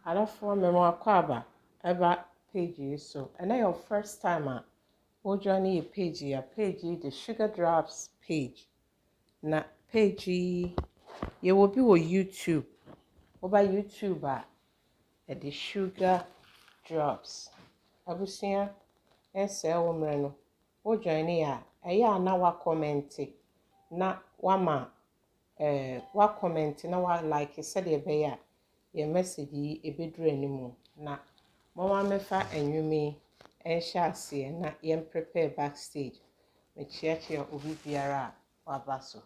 Alafu memo akwaba eba page so. And then your first time o join your page the Sugar Drops page. Na page you will be on YouTube. Over YouTube the Sugar Drops. Abusia ense wo mre no. O join ya eya na wa comment na wa wa comment na wa like said e be ya your message yi ebeduru animu na mama mefa enwumi enhya ase na yem prepare backstage me chiachi obi biara wa baso.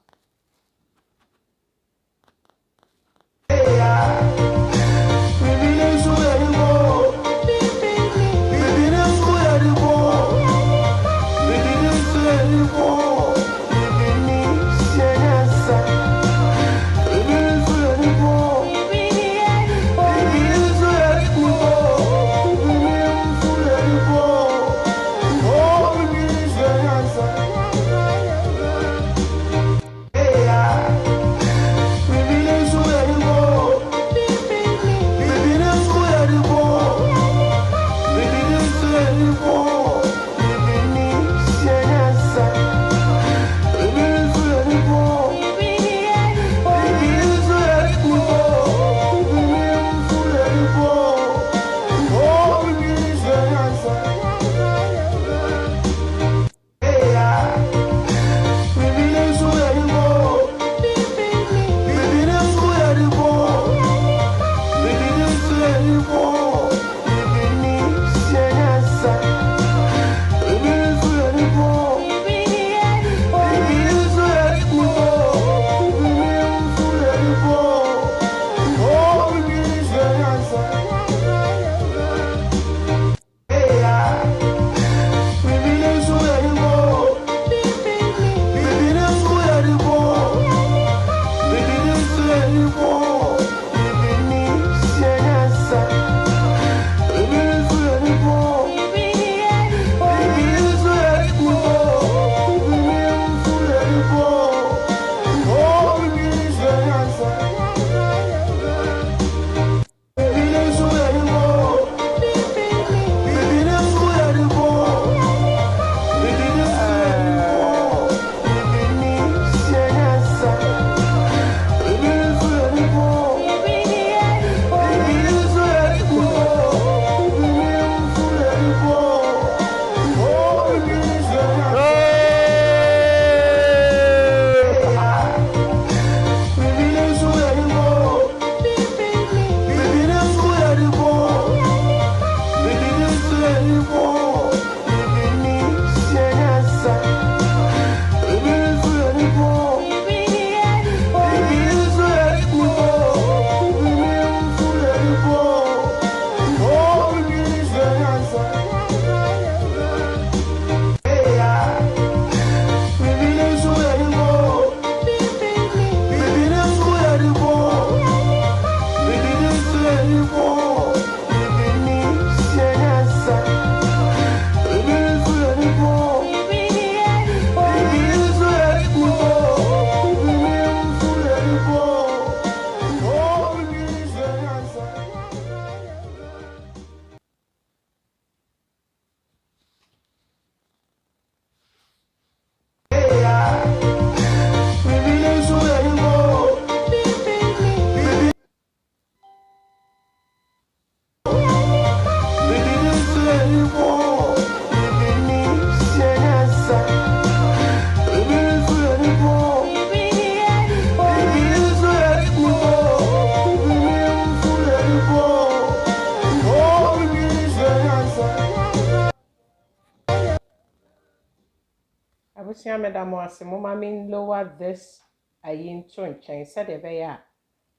Abusia medamo ase mama min lower this ayin to nchen said ebe ya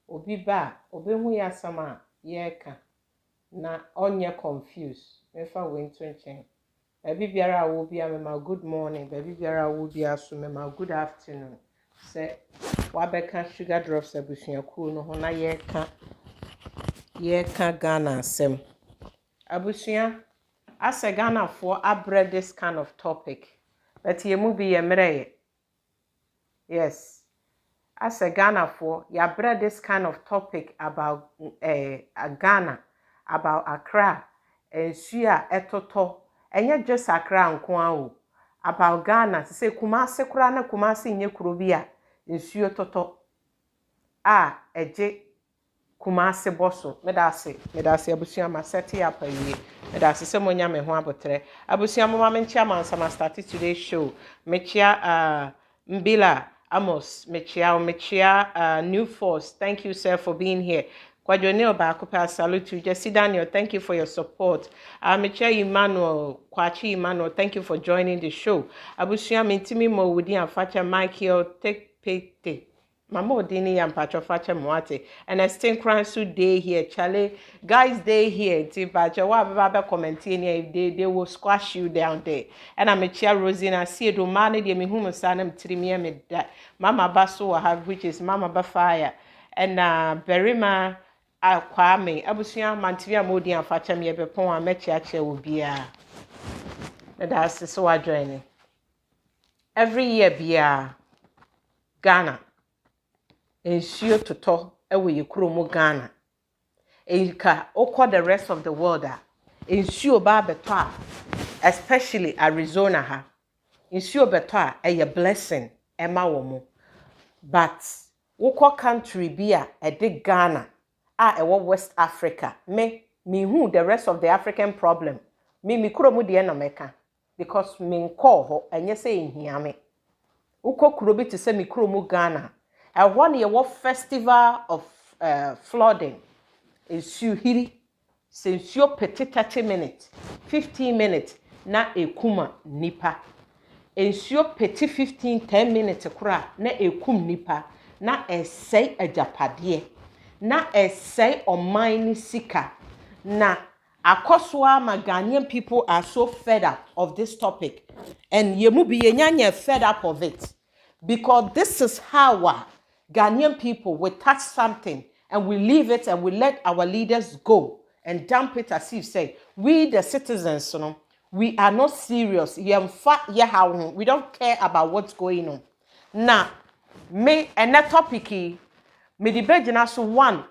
obi ba obehu ya sama ye ka na onye confused mefa we to nchen baby biara wo bia mema good morning baby biara wo bia so mema good afternoon say wabeka Sugar Drops abusia ku no ho na ye ka Ghana asem abusia ase Ghana for abre this kind of topic. But ye mu be ye yes. As a Ghana for ya bred this kind of topic about Ghana about Accra and Sia etoto enye just Accra nko about Ghana to say Kumasi kura na Kumasi nye kurobia nsuo toto eje Kumasi boso medase abusua ma set up awie medase se monya me ho abotre abusua mo ma menchia mansa start today's show mechia Mbila Amos mechia New Force. Thank you, sir, for being here. Kwadwone Obakopa, salute you. Jesse Daniel, thank you for your support. Mechia Emmanuel, Kwachi Emmanuel, thank you for joining the show. Abusua mentimi mo wudi afacha Michael take pete. Mama Odini and Pacho Facha Mwate. And I still crying so day here. Charlie, guys, they here. Tipacha, what commenting if they will squash you down there. And I'm a chair Rosina, see it, Romani, the Mihum Sanam Trimia me that Mama Basso I have, which is Mama Bafire. And Berima Kwame, Abusia, Mantivia Modi and Facha me bepon, I met your will be a. That's so I join. Every year be a Ghana. Nsuo toto ewe yekromo Ghana enka okọ the rest of the world nsuo ba beto especially Arizona ha nsuo beto a blessing ema wo mo but wokọ country bi ede Ghana ewo West Africa me hu the rest of the African problem me kromo de na meka because me nkọ ho enye se ehia me wokọ kuro bi te se me kromo Ghana. One year, what festival of flooding is you hiri since your petit 30 minutes, 15 minutes, na ekuma nipa. Ensure petit 10 minutes kura na ekum nipa na essay a japadier na essay on mine sika na akoswa ma Ghanaian people are so fed up of this topic and yemu bi yenyanya fed up of it because this is how Ghanaian people will touch something and we leave it and we let our leaders go and dump it as if say we the citizens, we are not serious. We don't care about what's going on. Now, me and that topic me debate so one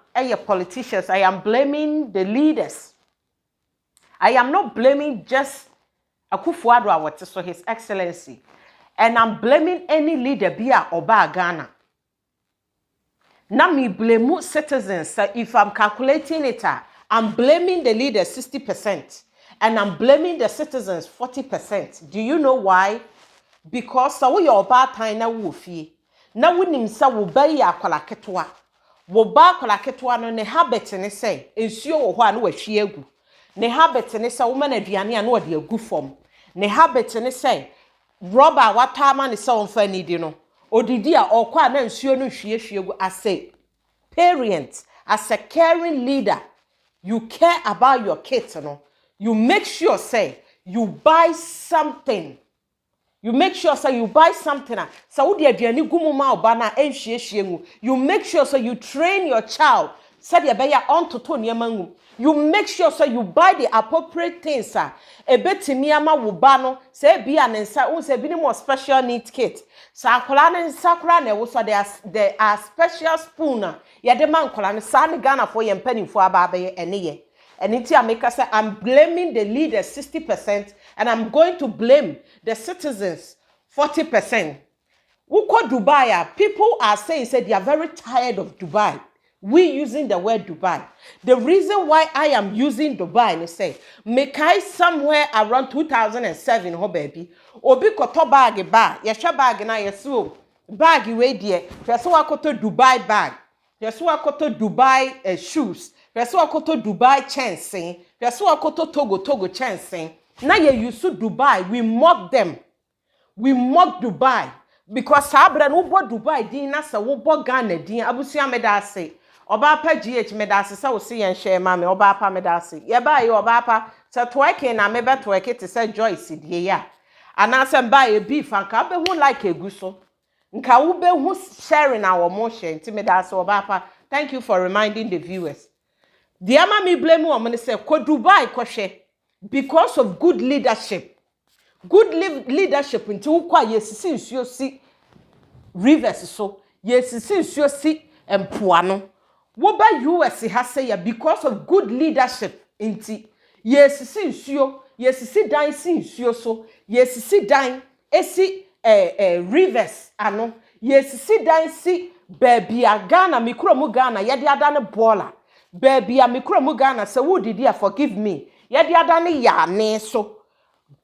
politicians. I am blaming the leaders. I am not blaming just Akufo-Addo what so His Excellency, and I'm blaming any leader bia oba Ghana. Now me blame citizens. If I'm calculating it, I'm blaming the leaders 60% and I'm blaming the citizens 40%. Do you know why? Because so your bad time na wofi. Na wunim sa wo bayi akwala ketwa. Wo ba akwala ketwa no ne habit ne say ensuo wo ho a na wahwie agu. Ne habit ne say wo ma na aduane a na wo de agu fom. Ne habit ne say rubber wata ma ne say wo fa ni di no. Odidi a okwa na nsuo no hwiehwie as a parent, as a caring leader, you care about your kids, you make sure say you buy something. You make sure say you buy something. So you make sure so you train your child. You make sure so you buy the appropriate things. Say be an say be more special needs kit. There are special spoon. Man Ghana for your penny for any. And I'm blaming the leaders 60% and I'm going to blame the citizens 40%. Dubai, people are saying they are very tired of Dubai. We using the word Dubai. The reason why I am using Dubai is say, make I somewhere around 2007, oh baby, obi koto bag ba, yesha bag na yesu bag we die, yesu akoto Dubai bag, yesu akoto Dubai shoes, yesu akoto Dubai chancing, yesu akoto Togo chancing. Na ye yusu Dubai, we mock them. We mock Dubai because sabra no bo Dubai din na sa wo bo Ghana din abusia meda say. Oba pa GH medase sa wo se yen share ma me oba pa medase ye ba ye oba pa se twerking na me be twerk te se Joyce die ya anase mba ye beef anka be hu like egu so nka wo be hu sharing our motion ti medase oba pa. Thank you for reminding the viewers. The ama me blame wo me say ko Dubai ko hwe because of good leadership. Good leadership nti wo kwa yesisi nsuo si rivers so yesisi nsuo si empoano. Woba US has say because of good leadership. inti yesisi nsuo yesisi dan si nsuo so yesisi dan esi rivers ano yesisi dan si baby a Ghana mikro mu Ghana yede adane baller baby a mikro mu Ghana se wo didi forgive me yede adane ya ne so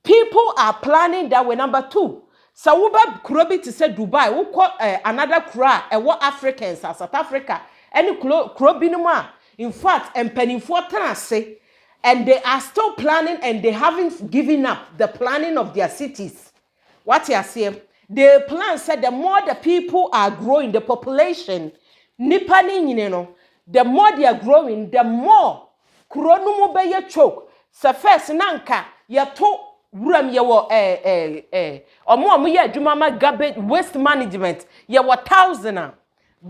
people are planning that way. Number 2 so wo ba kuro bi to say Dubai wo another kuro e Africans South Africa any kuro bi no ma in fact empanifo tanase and they are still planning and they haven't given up the planning of their cities. What you are saying? The plan said the more the people are growing, the population, the more they are growing, the more kronumu be ye choke. So first nanka ya to wuram ye wo omo ye adwuma garbage waste management ye wo 1,000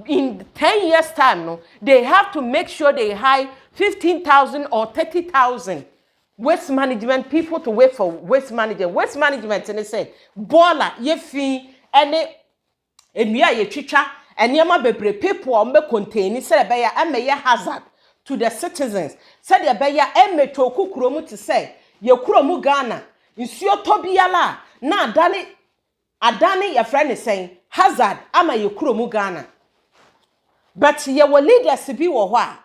in 10 years time no they have to make sure they hire 15,000 or 30,000 waste management people to wait for waste management and they say baller ye fi ene enua ye twitwa enema bebre people ombe contain say be ya emeye hazard to the citizens say the be ya emeto kukuromu to say ye kuromu Ghana nsuo tobiala na adane your friend is saying hazard ama ye kuromu Ghana. But ye were leaders be wa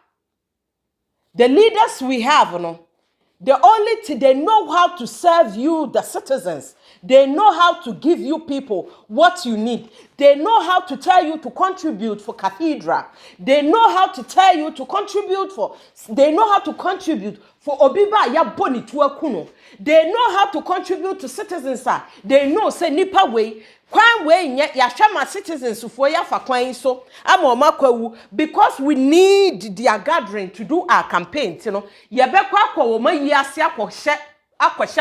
the leaders we have no they know how to serve you the citizens. They know how to give you people what you need. They know how to tell you to contribute for cathedral. They know how to tell you to contribute for obiba ya boni tuwa kuno. They know how to contribute to citizens. They know say nipa way kwan way ya shama citizens for ya fa kwan so amoma kwawu because we need their gathering to do our campaigns, you know. Ye be kwa wo ma yi ase akwhye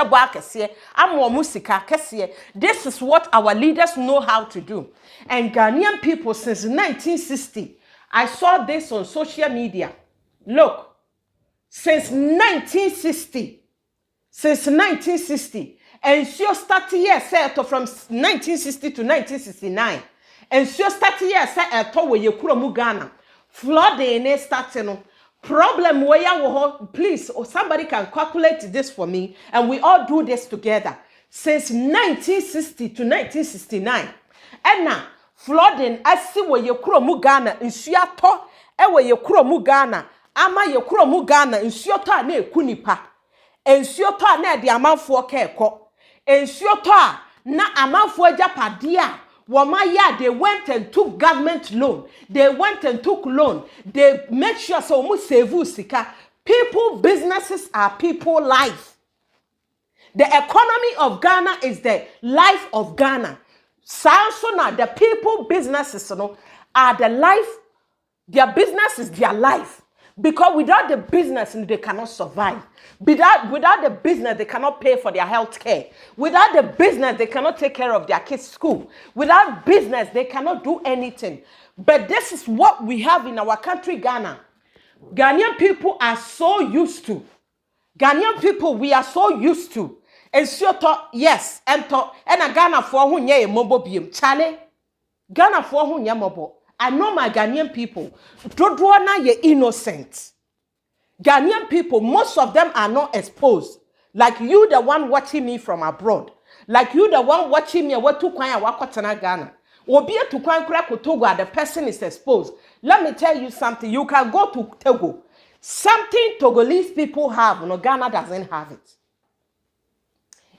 bo akese amomu sika kese. This is what our leaders know how to do. And Ghanaian people since 1960, I saw this on social media. Look, since 1960, and so started here set from 1960 to 1969. And so started here set to where you kuromu Ghana. Flooding starting. Problem where you please, or somebody can calculate this for me, and we all do this together. Since 1960 to 1969. And now flooding I see where you kuromu Ghana in Siato, and where you kuromu Ghana, ama you kuromu Ghana in Siota ne kunipa. And Siota ne the amount for keko. And Siota na amount for japadia. Wamaya, they went and took government loan. They went and took loan. They make sure so much save sika. People, businesses are people life. The economy of Ghana is the life of Ghana. So now the people, businesses, are the life. Their business is their life. Because without the business, they cannot survive. Without the business, they cannot pay for their health care. Without the business, they cannot take care of their kids' school. Without business, they cannot do anything. But this is what we have in our country, Ghana. Ghanaian people are so used to. Ghanaian people, we are so used to. And so, yes, and a Ghana for who nye mobo biem. Chale, Ghana for who nye mobo. I know my Ghanaian people. Dodwana ye innocent. Ghanaian people, most of them are not exposed. Like you, the one watching me from abroad. Like you, the one watching me, what to kwanya wakotana Ghana. Obia to kwankura Togo, the person is exposed. Let me tell you something. You can go to Togo. Something Togolese people have, Ghana doesn't have it.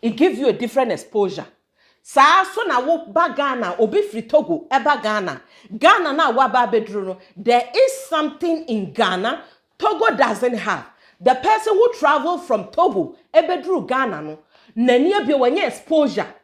It gives you a different exposure. Sa so na wo ba Ghana obi free Togo eba Ghana na wa ba bedru no there is something in Ghana Togo doesn't have. The person who traveled from Togo ebedru Ghana no nani abi wanya exposure.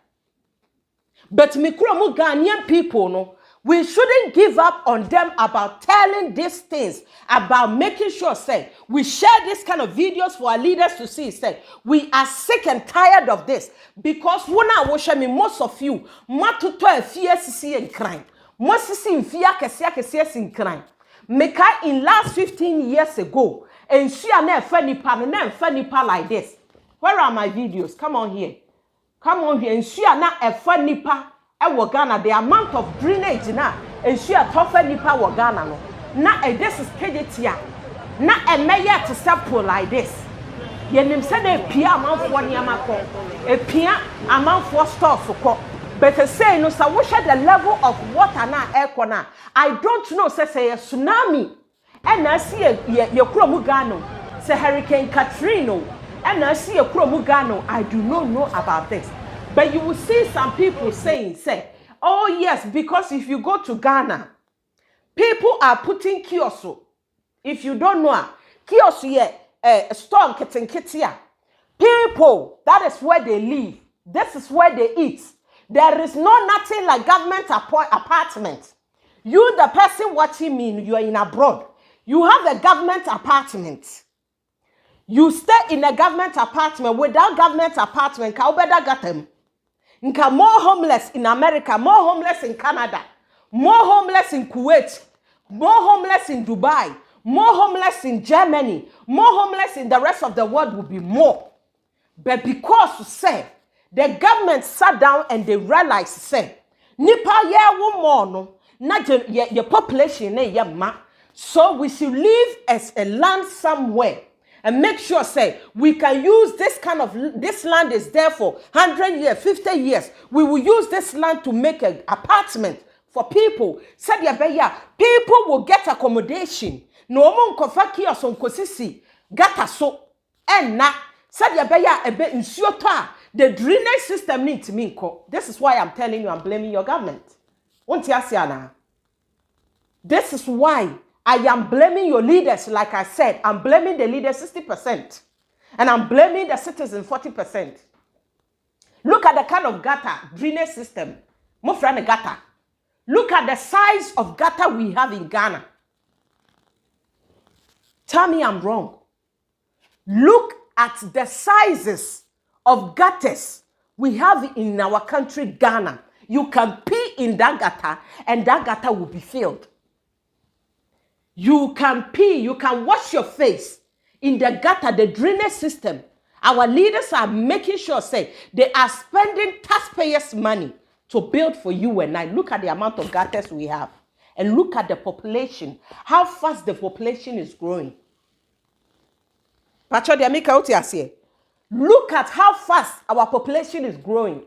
But mikromu Ghanaian people no, we shouldn't give up on them about telling these things, about making sure, say, we share this kind of videos for our leaders to see, say, we are sick and tired of this. Because when I watch me, most of you, matuto a fear in crime. Most in fear in crime. Make in last 15 years ago, and she are never funny like this. Where are my videos? Come on here. Come on here. And she are not a funny pa. Ghana, the amount of drainage now, and she a tougher nipa Ghana no. Na this is KDTia. Na a mayor to sample like this. yenim se na epia amanfo niama ko epia amanfo stores ko but say no sa wo hwe the level of water na air na I don't know say tsunami and I see ye kuromu Ghana say Hurricane Katrina and I see a kuromu Ghana. I do not know about this, but you will see some people saying say oh yes, because if you go to Ghana people are putting kiosks. If you don't know kiosks here store kitchen people, that is where they live, this is where they eat. There is nothing like government apartment. You the person watching me, you are in abroad, you have a government apartment, you stay in a government apartment. Without government apartment ka obeda gatem nka more homeless in America, more homeless in Canada, more homeless in Kuwait, more homeless in Dubai, more homeless in Germany, more homeless in the rest of the world will be more. But because say the government sat down and they realized say nipa ye wo more no na your population na ye ma, so we should live as a land somewhere and make sure say we can use this kind of this land is there for 100 years 50 years, we will use this land to make an apartment for people. Said ya beya people will get accommodation no mo nkofa kios nkosisi gata so enna said ya beya ebe nsuo to a the drainage system need to me nko. This is why I'm telling you I'm blaming your government. Won't you see na? This is why I am blaming your leaders. Like I said, I'm blaming the leaders 60% and I'm blaming the citizens 40%. Look at the kind of gutter drainage system. Mo friend gutter. Look at the size of gutter we have in Ghana. Tell me I'm wrong. Look at the sizes of gutters we have in our country, Ghana. You can pee in that gutter and that gutter will be filled. You can pee, you can wash your face in the gutter, the drainage system. Our leaders are making sure, say, they are spending taxpayers' money to build for you and I. Look at the amount of gutters we have. And look at the population, how fast the population is growing. Look at how fast our population is growing.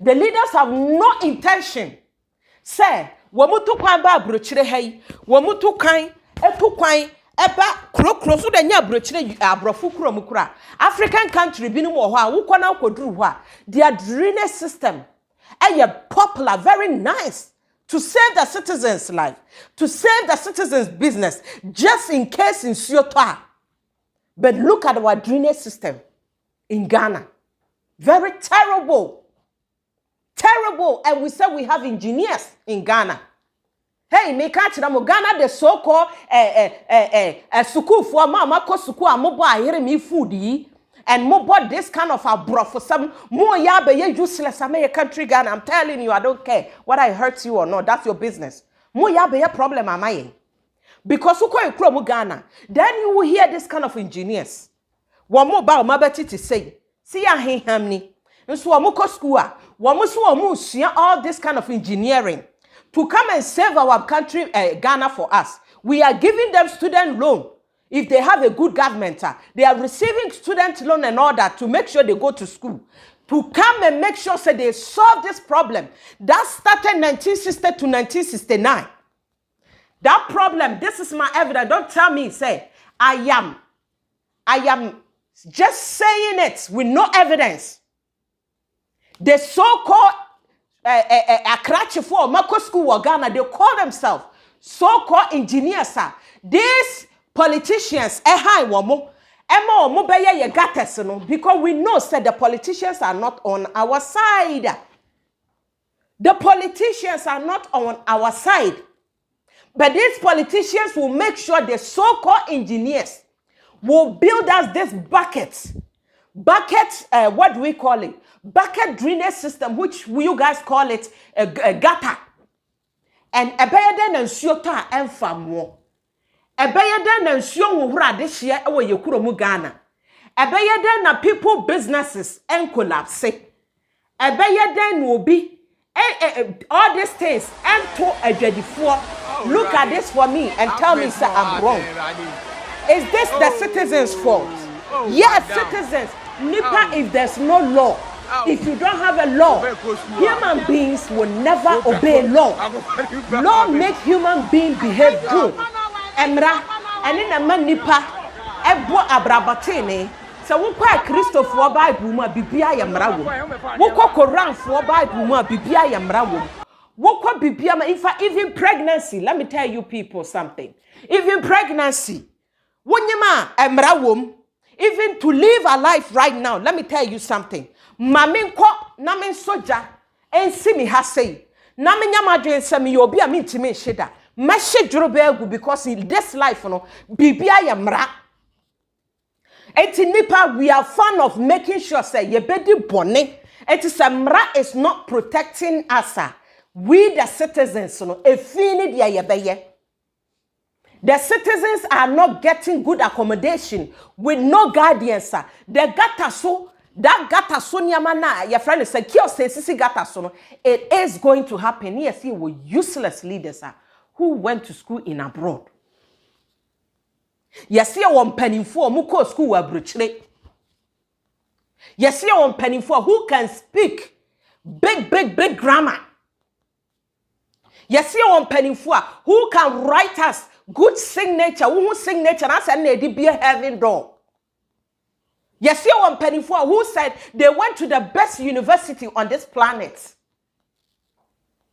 The leaders have no intention. Say, wamutu kwan ba abrochire hai, wamutu kan etu kwan eba krokro so da nya abrochire abrofu krom kura. African country binu wo ho a wo kwana koduru ho a their drainage system popular, very nice to save the citizens' life, to save the citizens' business, just in case in Siota. But look at our drainage system in Ghana. Very terrible. Terrible. And we say we have engineers in Ghana. Hey, me catch them Ghana the so-called suku for mama ko suku amobo ahere me food yi. And more bought this kind of a bro for some more yabe ye useless American country Ghana. I'm telling you, I don't care whether I hurt you or not. That's your business. More yabe ye problem am I? Because who call you Ghana? Then you will hear this kind of engineers. One more about my betty to say, see ya he hamni. And so amoko school, one all this kind of engineering to come and save our country, Ghana for us. We are giving them student loan. If they have a good government, they are receiving student loan and all that to make sure they go to school. To come and make sure so they solve this problem. That started 1960 to 1969. That problem, this is my evidence. Don't tell me, say, I am just saying it with no evidence. The so-called Accra for Mako School or Ghana, they call themselves so-called engineers. These politicians, because we know that the politicians are not on our side. The politicians are not on our side. But these politicians will make sure the so-called engineers will build us this bucket, what do we call it? Bucket drainage system, which you guys call it a gutter. And a better than Shota and Famo. A better than Shion this year over Yokuro Ghana. A better than people businesses and collapse. A better than will be all these things and to a dreadful. Look at this for me and tell me, sir, I'm wrong. Is this the citizens' fault? Yes, citizens. Nipa, if there's no law, if you don't have a law, human beings will never obey law. Law make human beings behave good. Emra, and in a man nipa, ebo abrabatene. So we kwa Christopher Bible ma bibia yamra wo. We kwa Quran for Bible ma bibia yamra wo. We kwa bibia ma even pregnancy. Let me tell you people something. Even pregnancy. Wonyema emra wo. Even to live a life right now, let me tell you something. Mamin ko namin soja ensi mi ha sei. Namin yamadwen se mi obi a mintimi sheda. Meshe dwurobegu because in this life no bibia yamra. Eti nipa, we are fond of making sure say ye bedi bone. Eti samra is not protecting us. We the citizens no efini dia yebeye. The citizens are not getting good accommodation with no guardians. The gataso, that gataso nyamana, your friend is secure sisi gataso. It is going to happen. Yes, he were useless leaders who went to school in abroad. Yes, you want penny for muko school abruchre. Yes, you want penny for who can speak big grammar. Yes, you want penny for who can write us good signature. Who signature? I said, "Nedi be a heaven door." Yes, you want penny for who said they went to the best university on this planet.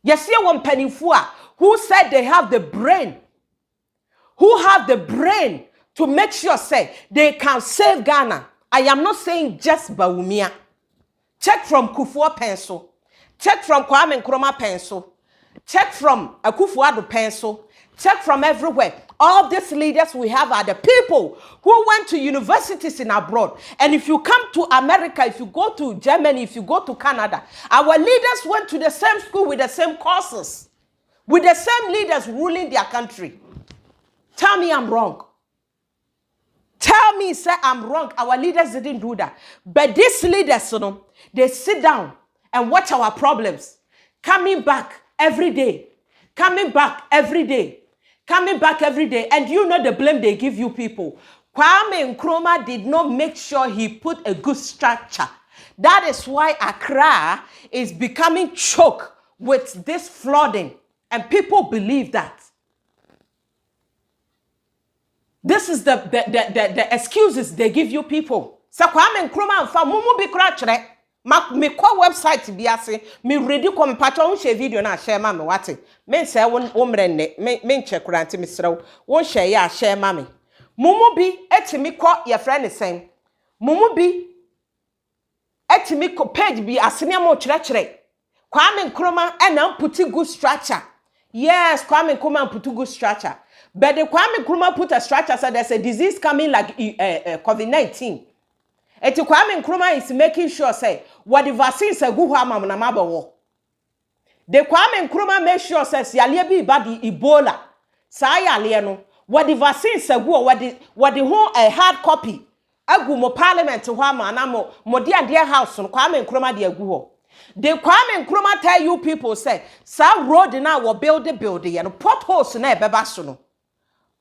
Yes, you want penny for who said they have the brain. Who have the brain to make sure say they can save Ghana. I am not saying just Bawumia. Check from Kufuor pencil. Check from Kwame Nkrumah pencil. Check from Akufo-Addo pencil. Check from everywhere. All these leaders we have are the people who went to universities in abroad. And if you come to America, if you go to Germany, if you go to Canada, our leaders went to the same school with the same courses, with the same leaders ruling their country. Tell me I'm wrong. Tell me, say I'm wrong. Our leaders didn't do that. But these leaders, you know, they sit down and watch our problems. Coming back every day. Coming back every day. Coming back every day. And you know the blame they give you people. Kwame Nkrumah did not make sure he put a good structure. That is why Accra is becoming choked with this flooding. And people believe that. This is the excuses they give you people. So Kwame Nkrumah fa mumu bi kra kire. Me call website bi ase. Me ready ko mpacho won share video na share ma me wate. Me say won mrenne me check kranti me srew. Won share ya share ma me. Mumu bi etimi ko your friend is saying. Mumu bi etimi ko page bi asene mo kire kire. Kwame Nkrumah and put good structure. Yes, Kwame Nkrumah put good structure. But the Kwame Nkrumah put a structure so there's a disease coming like COVID-19. And Kwame Nkrumah is making sure say what the vaccines are good na mabawo. The Kwame Nkrumah make sure says yalie bi bad Ebola. Sa yalie no what the vaccines are good what the whole hard copy agu mo parliament ho ama na mo dia house no Kwame Nkrumah de agu ho. The Kwame Nkrumah tell you people say sa road na wo build ye no potholes na ebeba so no.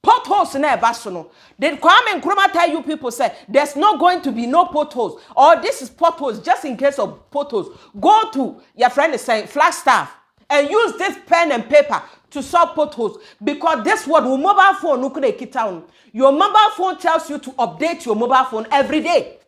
Potholes na ebasono. Did Kwame Nkrumah tell you people say there's not going to be no potholes or this is potholes just in case of potholes? Go to your friend is saying Flagstaff and use this pen and paper to solve potholes because this what mobile phone no could kita. Your mobile phone tells you to update your mobile phone every day.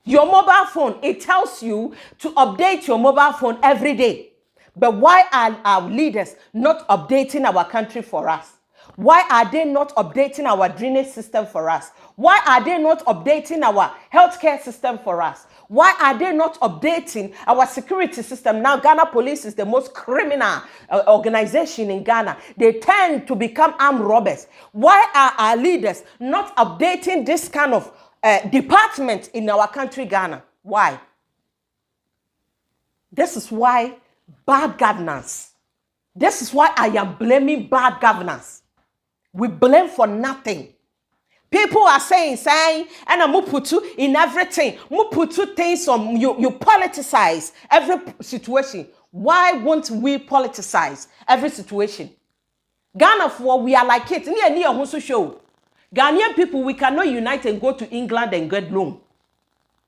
Your mobile phone, it tells you to update your mobile phone every day. But why are our leaders not updating our country for us? Why are they not updating our drainage system for us? Why are they not updating our healthcare system for us? Why are they not updating our security system? Now, Ghana Police is the most criminal organization in Ghana. They tend to become armed robbers. Why are our leaders not updating this kind of department in our country, Ghana? Why? This is why bad governance. This is why I am blaming bad governance. We blame for nothing. People are saying, and I'm put you in everything. I'm put you things on you politicize every situation. Why won't we politicize every situation? Ghana for we are like it. Near show. Ghanaian people, we cannot unite and go to England and get loan.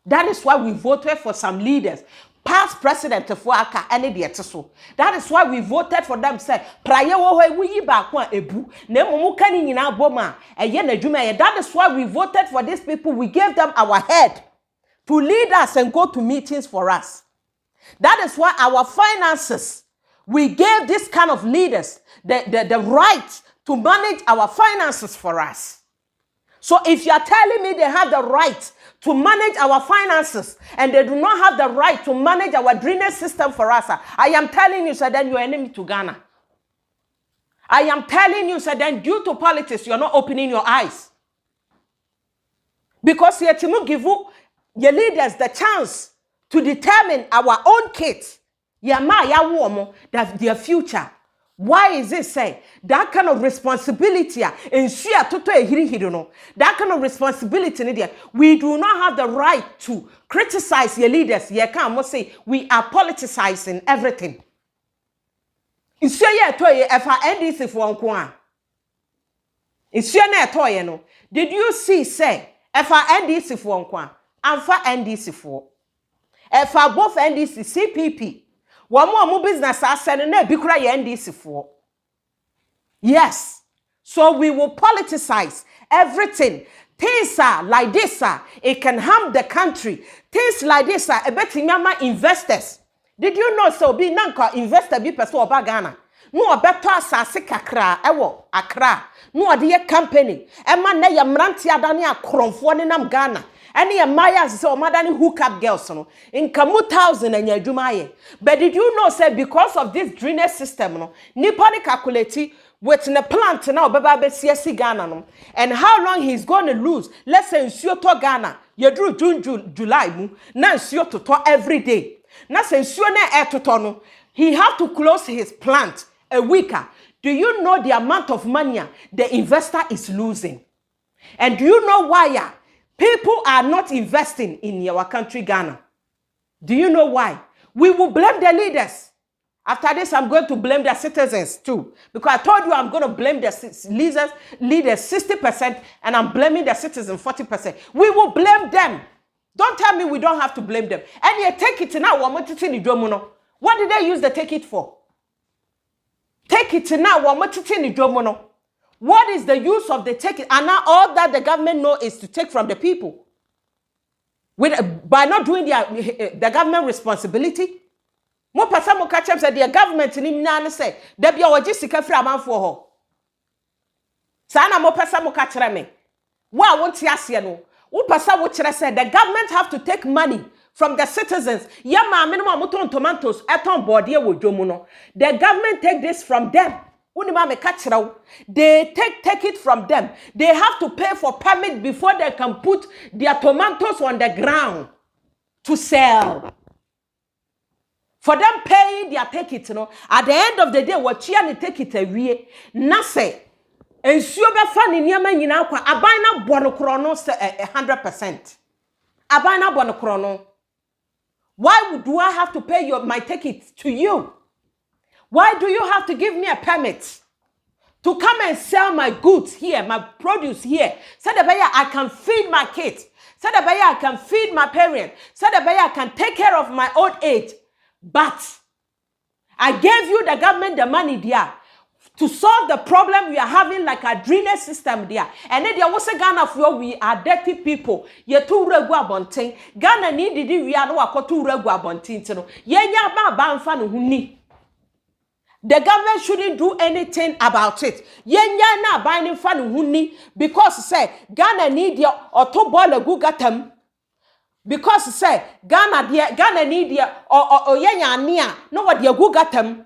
That is why we voted for some leaders. Past president for Accra and the Etiso. That is why we voted for them. Say, prior we back one ebu. Nemu kani in our boma. That is why we voted for these people. We gave them our head to lead us and go to meetings for us. That is why our finances, we gave this kind of leaders the right to manage our finances for us. So if you are telling me they have the right to manage our finances and they do not have the right to manage our drainage system for us, I am telling you, sir, then you are enemy to Ghana. I am telling you, sir, then due to politics, you are not opening your eyes. Because yet you give your leaders the chance to determine our own kids, their future. Why is it say that kind of responsibility that kind of responsibility we do not have the right to criticize your leaders. You can't say we are politicizing everything. If I NDC for one, did you see say if I NDC for one and for NDC for if I both NDC CPP one more business I said and bikura NDC for. Yes. So we will politicize everything. Things are like this, it can harm the country. Things like this are a better investors. Did you know so be nanka investor be person oba Ghana? No better asase kakra ewo Accra. No ade company. E man na ya mranti adane akromfo ne nam Ghana. Any Maya so madani hookup girls no in kamu 1,000 and yadumaye. But did you know say because of this drainage system no nipani calculate with the plant now baba be CSC Ghana no and how long he's going to lose. Let's say nsuo to Ghana you drew June July mu na nsuo to every day. Na say nsuo na to no he have to close his plant a weeker. Do you know the amount of money the investor is losing? And do you know why? People are not investing in our country, Ghana. Do you know why? We will blame the leaders. After this, I'm going to blame the citizens too. Because I told you I'm going to blame the leaders 60% and I'm blaming the citizens 40%. We will blame them. Don't tell me we don't have to blame them. And you take it now. What did they use the take it for? Take it now. What is the use of the taking? And now all that the government know is to take from the people. By not doing the government responsibility. Mo pasa mo catch up said the government ni mna say there be oji sika free amanfo ho. Sa na mo pasa mo catch me. Wa won ti ase no. Wo pasa wo kire say the government have to take money from the citizens. Ya ma minimum moton tomatoes eton body wo dwomu no. The government take this from them. They take it from them. They have to pay for permit before they can put their tomatoes on the ground to sell. For them paying their take it, at the end of the day, what chiani take it away. Nase. And sugar fan in Yemen in Aqua, Abina Bonochrono 100%. Abina Bonochrono. Why do I have to pay my ticket to you? Why do you have to give me a permit to come and sell my goods here, my produce here? So that I can feed my kids. So that I can feed my parents. So that I can take care of my old age. But I gave you the government the money there to solve the problem we are having, like a drainage system there. And then there was a Ghana for we are dirty people. Ye too regular bunting. Ghana needed we are no too regular bunting. Yenya ba fan huni. The government shouldn't do anything about it. Yenya na binding fan huni because say Ghana need your autoball gugatem. Because say Ghana need your or yenya nia no what your gugatem.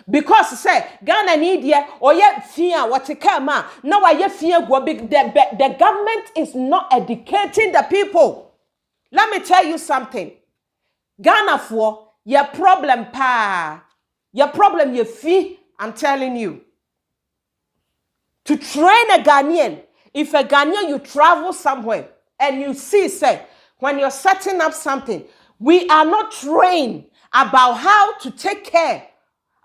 Because say Ghana need your or yet fear what it come no why you fear go big the government is not educating the people. Let me tell you something. Ghana for your problem pa. Your problem, your fee, I'm telling you. To train a Ghanaian, if a Ghanaian you travel somewhere and you see, say, when you're setting up something, we are not trained about how to take care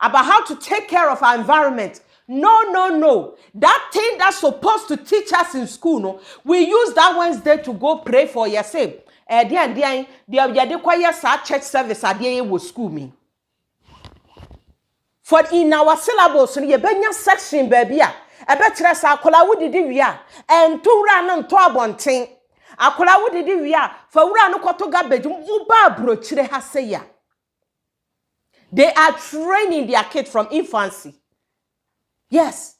of our environment. No. That thing that's supposed to teach us in school, no, we use that Wednesday to go pray for yourself. The church service was school me. For in our syllabus, you benya section, baby. A better as akola would we are, and 2 run on 12 akola would we are, for run kotoga bedum, uba brochire haseya. They are training their kids from infancy. Yes.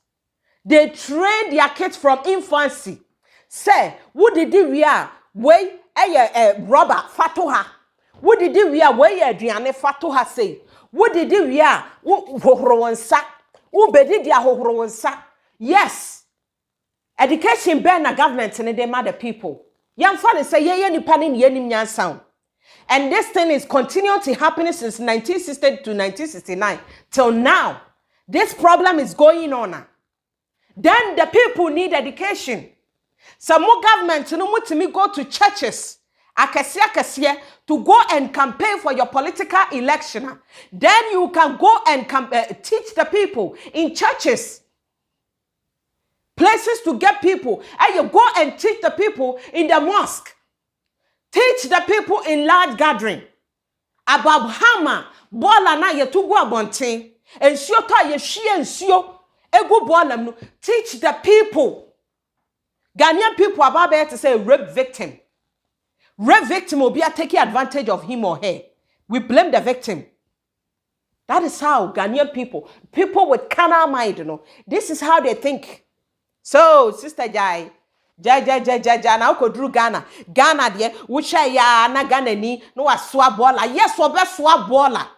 They train their kids from infancy. Say, what did we are? Way a rubber fatoha. What did we are? Way a Diane fatoha say. What did we are? Hohrowansa. Ubedidia hohrowansa. Yes. Education ban a government and they mother people. Young father say, ye ni panin yenim sound. And this thing is continuing to happen since 1960 to 1969 till now. This problem is going on. Then the people need education. Some more government, go to churches, to go and campaign for your political election. Then you can go and teach the people in churches, places to get people, and you go and teach the people in the mosque. Teach the people in large gathering about hammer, bola na ye to go abontin, and shota ye shi and sio, ego bolam no. Teach the people. Ghanaian people are about to say rape victim. Rape victim will be taking advantage of him or her. We blame the victim. That is how Ghanaian people with carnal mind, this is how they think. So, Sister Jai. Na ko dru Ghana de wo hwe ya na Ghana ni no wasoa bola yes obesoa bola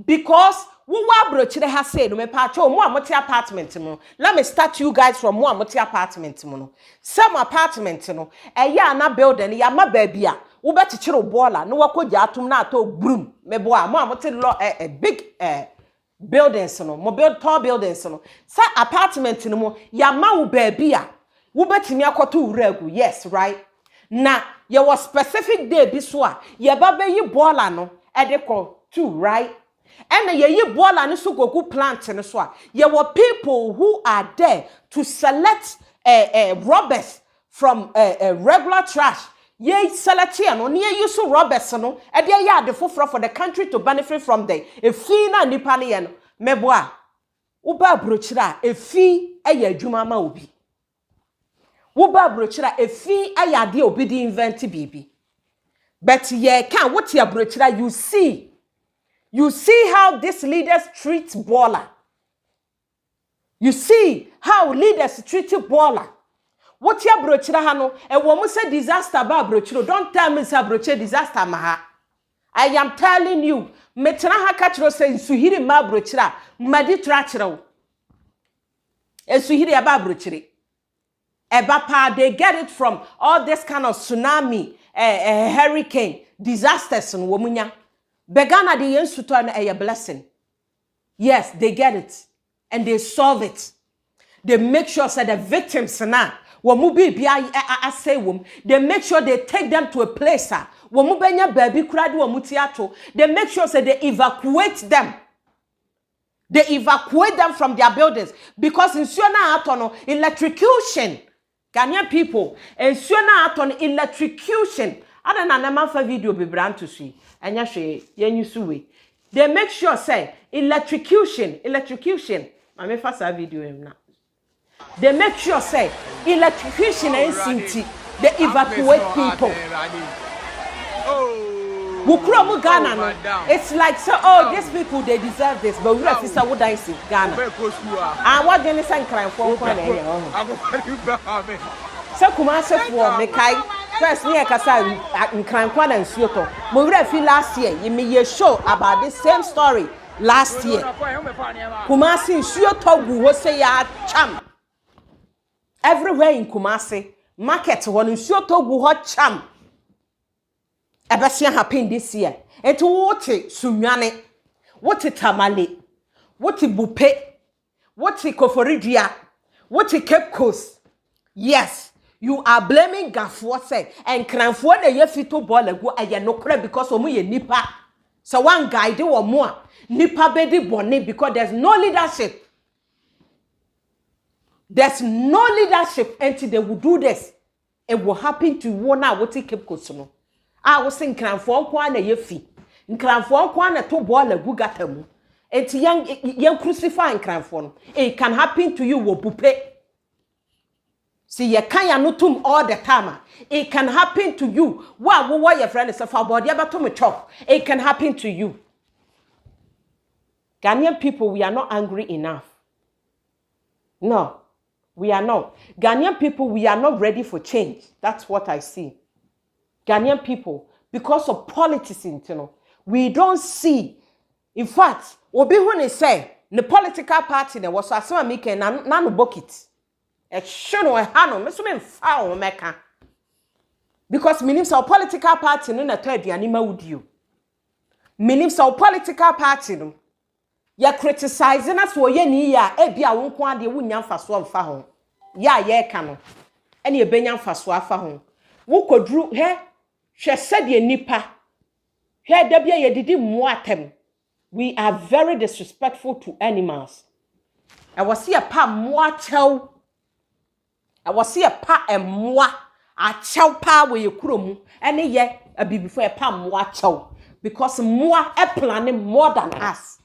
because wo wa brochire ha say no me pa cho mo amote apartment mo. Let me start you guys from mo amote apartment mo no. Some apartment no ya na building ya ma ba bia wo betikire bola no wakogya atum na ato brum me bo a mo amote big buildings no mo build tall buildings no sa apartment no mo ya ma wo ba bia Wubetimi akoto uregu, yes, right? Na, ye was specific day biswa, ye babe yi bola no, edeko too, right? And ye yi bola no so gogu plant no so. Ye were people who are there to select robbers from regular trash. Ye select here no, ye use robbers no, and ye ya the for the country to benefit from them. If na nipa ne ye no, meboa, uba brochira, efi eye adwuma obi. Wuba brochira efi ayade obi di invent bibi. But ye can what your brochira you see how these leaders treat baller. You see how leaders treat baller. What your brochira hano e wo mo say disaster ba brochiro. Don't tell me say brochira disaster maha. I am telling you, metena ha ka chiro say nsuhiri ma brochira, madi trachiro. Ensuhiri aba brochire. Ebapa, they get it from all this kind of tsunami, hurricane, disasters and womunya. Begana the yensuto na a blessing. Yes, they get it. And they solve it. They make sure that the victims na womubi biya say wom. They make sure they take them to a place. Womubenya baby kradi womutiato. They make sure that they evacuate them. They evacuate them from their buildings because in Suana atono electrocution. Ghanaian people, and Suana aton electrocution. I don't know if video be brand to see. And yes, they make sure say electrocution. I may first video him now. They make sure say electrocution and sinti. They evacuate people. Wukromu Ghana no. It's like so these people they deserve this, but we have to what I see Ghana. And what do you say crime for so Kumase for me kai first me kasa crime kwa and Soto. We feel last year you me show about this same story last year. Kumasi Soto gu ho say ya cham. Everywhere in Kumasi market one Soto gu ho cham. Ebesia happen this year. And to what sunyane, what tamale, what bupe, what koforidia, what Cape Coast. Yes, you are blaming Gafo say and Cranford the yefito ball go ayanokre because omu ye nipa. So one guy do or more nipa bedi boni because there's no leadership. There's no leadership until they will do this. It will happen to one now. What take Cape Coast no? I was saying, "Can for one ye fee? Can for one to boil a gugatamu? It's young crucifying can for it can happen to you. Wo bupe. See, you can't no tum all the time. It can happen to you. Why your friend is a far body, but to me chop. It can happen to you. Ghanaian people, we are not angry enough. No. We are not. Ghanaian people, we are not ready for change. That's what I see. Ghanaian people, because of politics, we don't see. In fact, Obi when they say the political party was asema make na no bucket. E shono e ha no me so me fa o meka. Because meaning so political party no na to aduane ma wudi o. Meaning so political party no ya criticizing us wo ye ni ya e bia wo nko ade wo nya mfaso mfa ho ya ye ka no ene e benya mfaso afa ho wo kodru he hwe sade nipa hwe da bia ye didi mmo atem. We are very disrespectful to animals. I was see a pa mmo achew. I was see a pa emmo achew pa we kuromu ene ye abi before a pa mmo achew because mmo e planning more than us.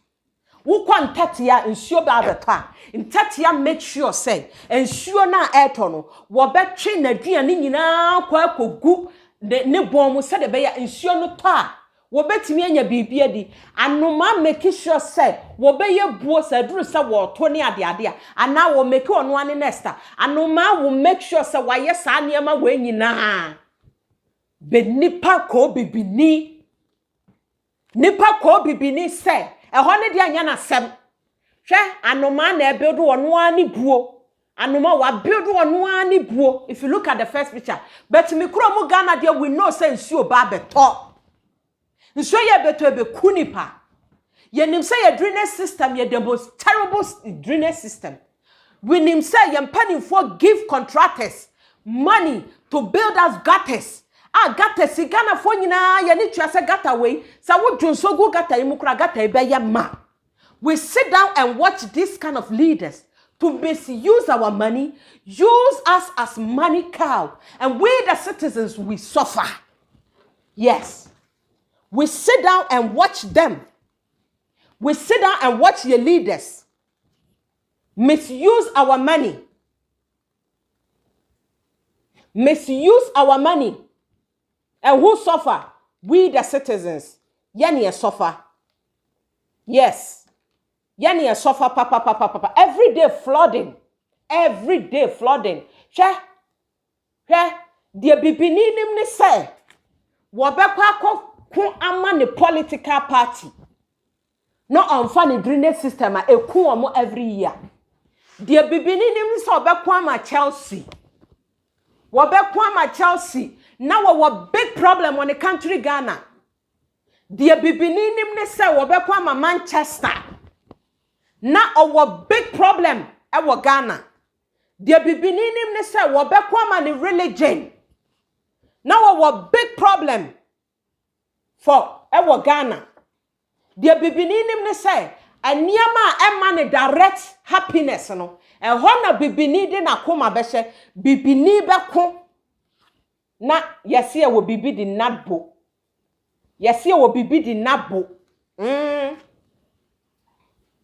Who can tatia ensure by the time? In tatia make sure say ensure na etono. Wabetche na duane nyina kwa kogu ne bomu said the beya ensure no ta. Wabetimi anya bibia di anoma make sure say wobeye buo say duru say wo to ne ade ade and now wo make on one nesta anoma will make sure say waye sa niema we nyina be nipa ko bibini say ehọ ne de anya na sem hwe anoma na ebedo wono ani buo anoma wa bedo wono ani buo. If you look at the first picture but me kuro mu Ghana there we know say nsuo ba beto nsuo ye beto ebe kunipa ye nim say your drainage system ye the most terrible drainage system. We nim say ye mpanimfo give contractors money to build us gutters. Gata si Ghana fo nyina ye ni twa se gata we sa wo dwonso go gata imu kura gata e be ye ma. We sit down and watch this kind of leaders to misuse our money, use us as money cow, and we the citizens we suffer. Yes. We sit down and watch them. We sit down and watch your leaders misuse our money. Misuse our money. And who suffer? We the citizens. Yani suffer. Yes. Yani suffer papa. Every day flooding. Every day flooding. She the bibini nim ni say wobekwa ko ama ne political party. No unfunny drainage system eku omo every year. The bibini nim ni say wobekwa ma Chelsea. Wobekwa ma Chelsea. Now our big problem on the country Ghana. The bibini nim ne say wobekwa ma Manchester. Now our big problem our Ghana. The bibini nim ne say wobekwa ma the religion. Now our big problem for our Ghana. The bibini nim ne say anyama ema ne direct happiness no. E hona bibini de na koma behye bibini beko na yesi e wo bibi di nabo. Yesi e wo bibi di nabo.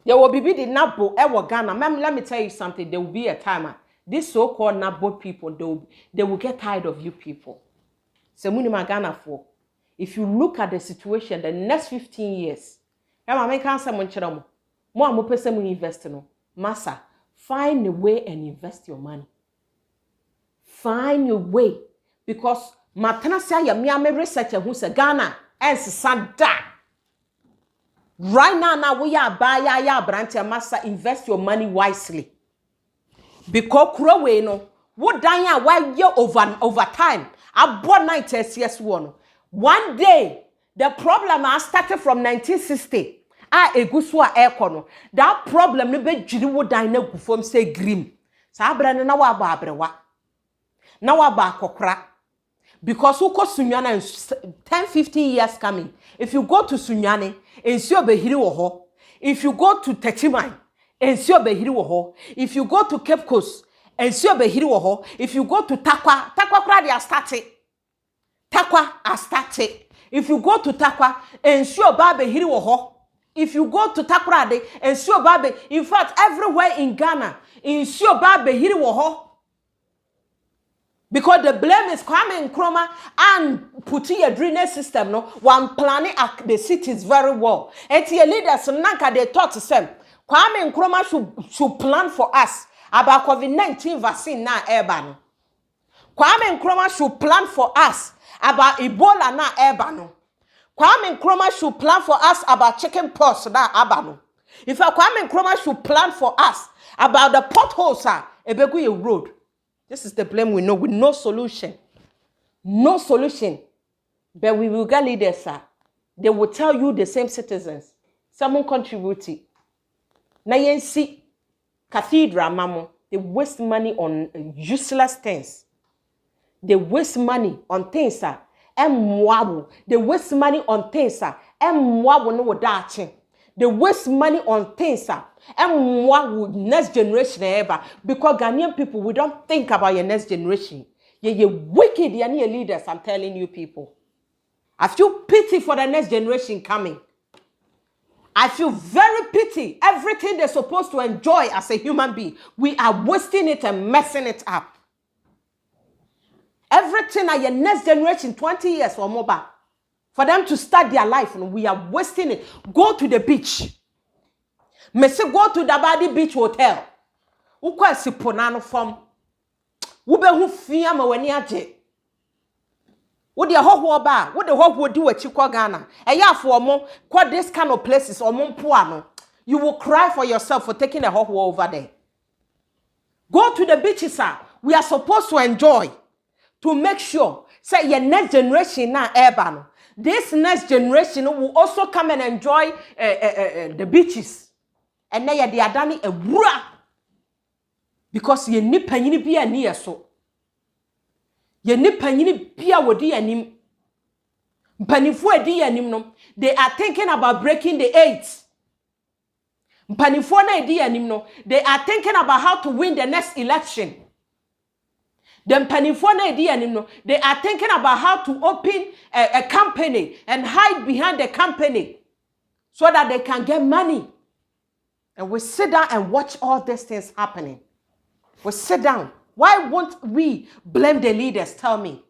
There will be the nabo e wo Ghana. Let me tell you something. There will be a time these so-called nabo people they will get tired of you people. So muni Ghana for. If you look at the situation the next 15 years, Emma make answer mon chiramo. Mo am pese mo invest no. Massa, find a way and invest your money. Find a way. Because matana say ya me research who say Ghana sada. Right now we are buy ya branch master invest your money wisely. Because kuro no what dan ya why year over time abo 90 years one. One day the problem I started from 1960. Egusu a ekono. That problem no be jiri wo dan na gufom say grim. Sa abra no na wa ba abrewa. Na wa ba akokra. Because who go Sunyana in 10-15 years coming. If you go to Sunyane, ensure be hiri wo ho. If you go to Techiman, ensure be hiri wo ho. If you go to Cape Coast, ensuo behiri wo ho. If you go to Takwa kra they are started. Takwa are started. If you go to Takwa, ensuo ba behiri wo ho. If you go to Takwa de ensuo ba be, in fact everywhere in Ghana, ensuo ba behiri wo ho. Because the blame is coming Nkrumah and putting a drainage system, no one planning the cities very well. And your leaders nanka they thought to them, Kwame Nkrumah should plan for us about COVID-19 vaccine na airban. Kwame Nkrumah should plan for us about Ebola na airban. Kwame Nkrumah should plan for us about chicken pox na abano. If Kwame Nkrumah should plan for us about the potholes ebegu road. This is the blame we know with no solution. No solution. But we will get leaders, sir. They will tell you the same citizens. Someone contributed. Now you see, cathedral, mamo, they waste money on useless things. They waste money on things, sir. They waste money on things, sir. They waste money on things, sir. And what would next generation ever? Because Ghanaian people, we don't think about your next generation. You're wicked, you're leaders, I'm telling you people. I feel pity for the next generation coming. I feel very pity. Everything they're supposed to enjoy as a human being, we are wasting it and messing it up. Everything at your next generation, 20 years or more back, for them to start their life, and we are wasting it. Go to the beach. Me say go to the Dabadi Beach Hotel. Ukwa siponano from. Ube hu fiya ma weni aje. Wo de hoho ba, wo de hoho di wachi kwa Ghana. Eya for omo kwa this kind of places omo mpoano. You will cry for yourself for taking a hoho over there. Go to the beaches, sir. We are supposed to enjoy, to make sure say your next generation na urban. This next generation will also come and enjoy the beaches. And now they are done a wura. Because ye ni panyini bia ni eso. Ye ni panyini bia wodi anim. Mpanifo edi anim no. They are thinking about breaking the eight. Mpanifo na edi anim no. They are thinking about how to win the next election. They are thinking about how to open a company and hide behind the company so that they can get money. And we sit down and watch all these things happening. We sit down. Why won't we blame the leaders? Tell me.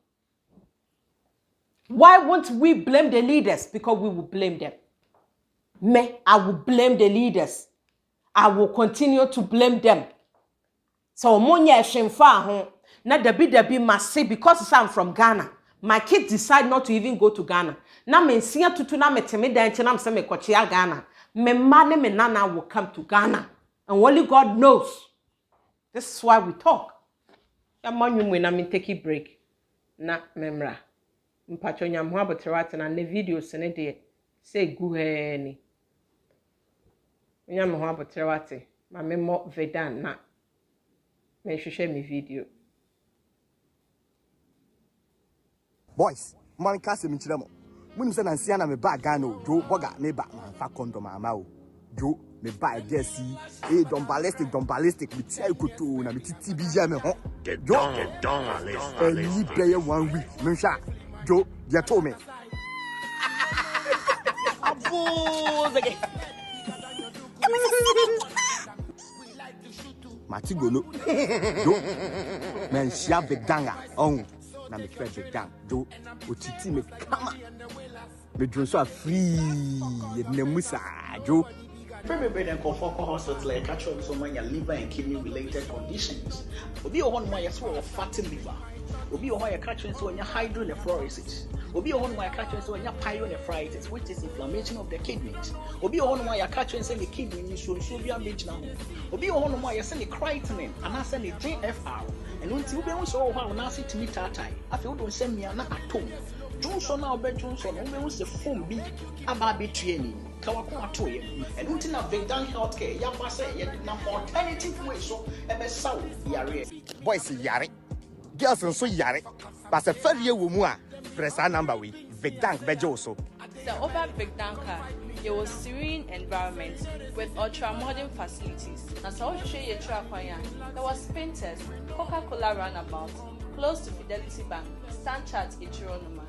Why won't we blame the leaders? Because we will blame them. I will blame the leaders. I will continue to blame them. So, Monya Shemfa, na debi must say because I'm from Ghana. My kids decide not to even go to Ghana. Na me nsia tutu na meteme dan che na me me kochia Ghana. Me mane me nana will come to Ghana. And only God knows. This is why we talk. Ya manyu we na me take a break. Na memra. Mpacho nyamho abotrewate na ne videos ne de say gu he ni. Nyamho abotrewate ma me mo vedan na me hwehwe me video. Boys, man kase mi chiremo. Munim se nansia na me ba Ghana o, jo boga me ba man fa condom ama o. Jo me ba gesi, don ballistic mi tia ikoto na mi titi bi ya me ho. Get down, Alice. Play 1 week. Me sha. Jo, dia to me. Abu zage. Matigo no. Jo. Men shia bedanga. On. Na me try to down do otiti me kama me drum so free na musa jo Probably then call for hospital like actually someone your liver and kidney related conditions. Obi o one my so fatty liver. Obi o your catch so your hydronephrosis. Obi o one my catch so your pyelonephritis, which is inflammation of the kidneys. Obi o one my catch so the kidney so be a major now. Obi o one my say the creatinine and I send the GFR. And until we be so how na sit me tatai. I feel don't send me na atom. Johnson now be Johnson, we was the phone be about between and until a Vedan healthcare, Yamba say, no alternative way so ever so yare. Boys yare. Girls and so yare. But a fair year woman, press our number we Vedank bejoso. The over Vedanka. It was serene environment with ultra-modern facilities. As I was showing you, there was Painters, Coca-Cola Runabout, close to Fidelity Bank, Stanchart Ichironuma.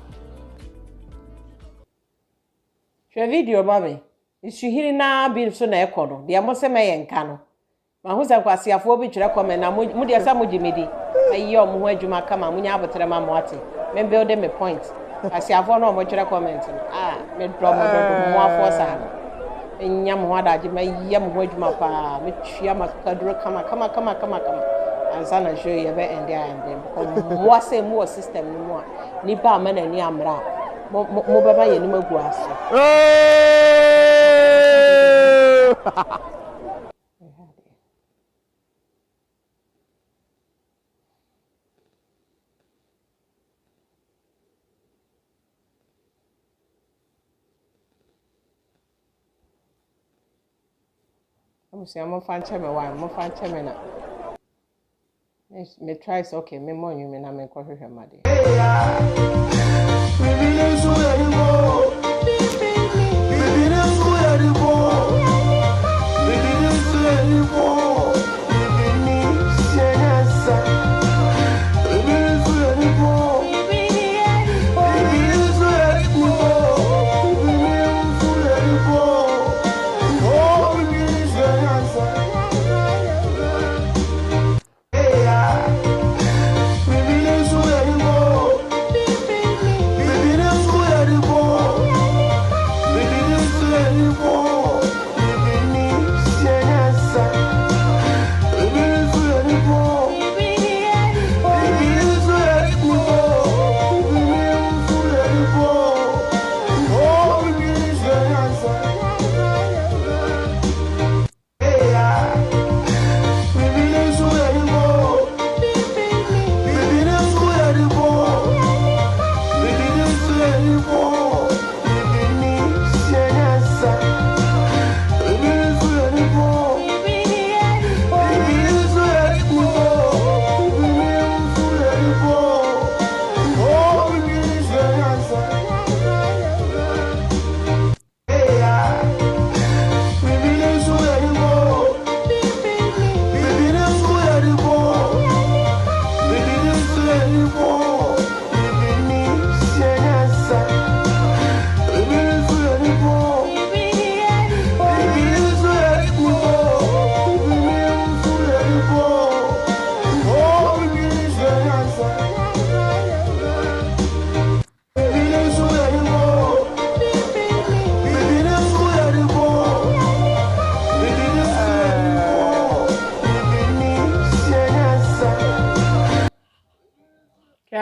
Share video, mommy. Is she hearing now? Being so na ekono. The amose me yenkano. Ma hu se kwase afo bi twere comment na mu de asa mu jimedi. Ayi o mu ho adwuma kama mu nya abotere ma moate. Me build me point. Kwase afo na o mo twere comment. Me drop mo afo sa. Enya mo hada je me ye mo ho adwuma pa. Me twia makaduro kama. Ansa na show ye be ende ande. Mo ase mo system ni mo a. Ni ba ma na ni amra. Mo baba ye ni magu aso. I'm saying I'm fan cheme why I'm fan cheme na. Me try so okay me mo you me na me ko hwehwe made.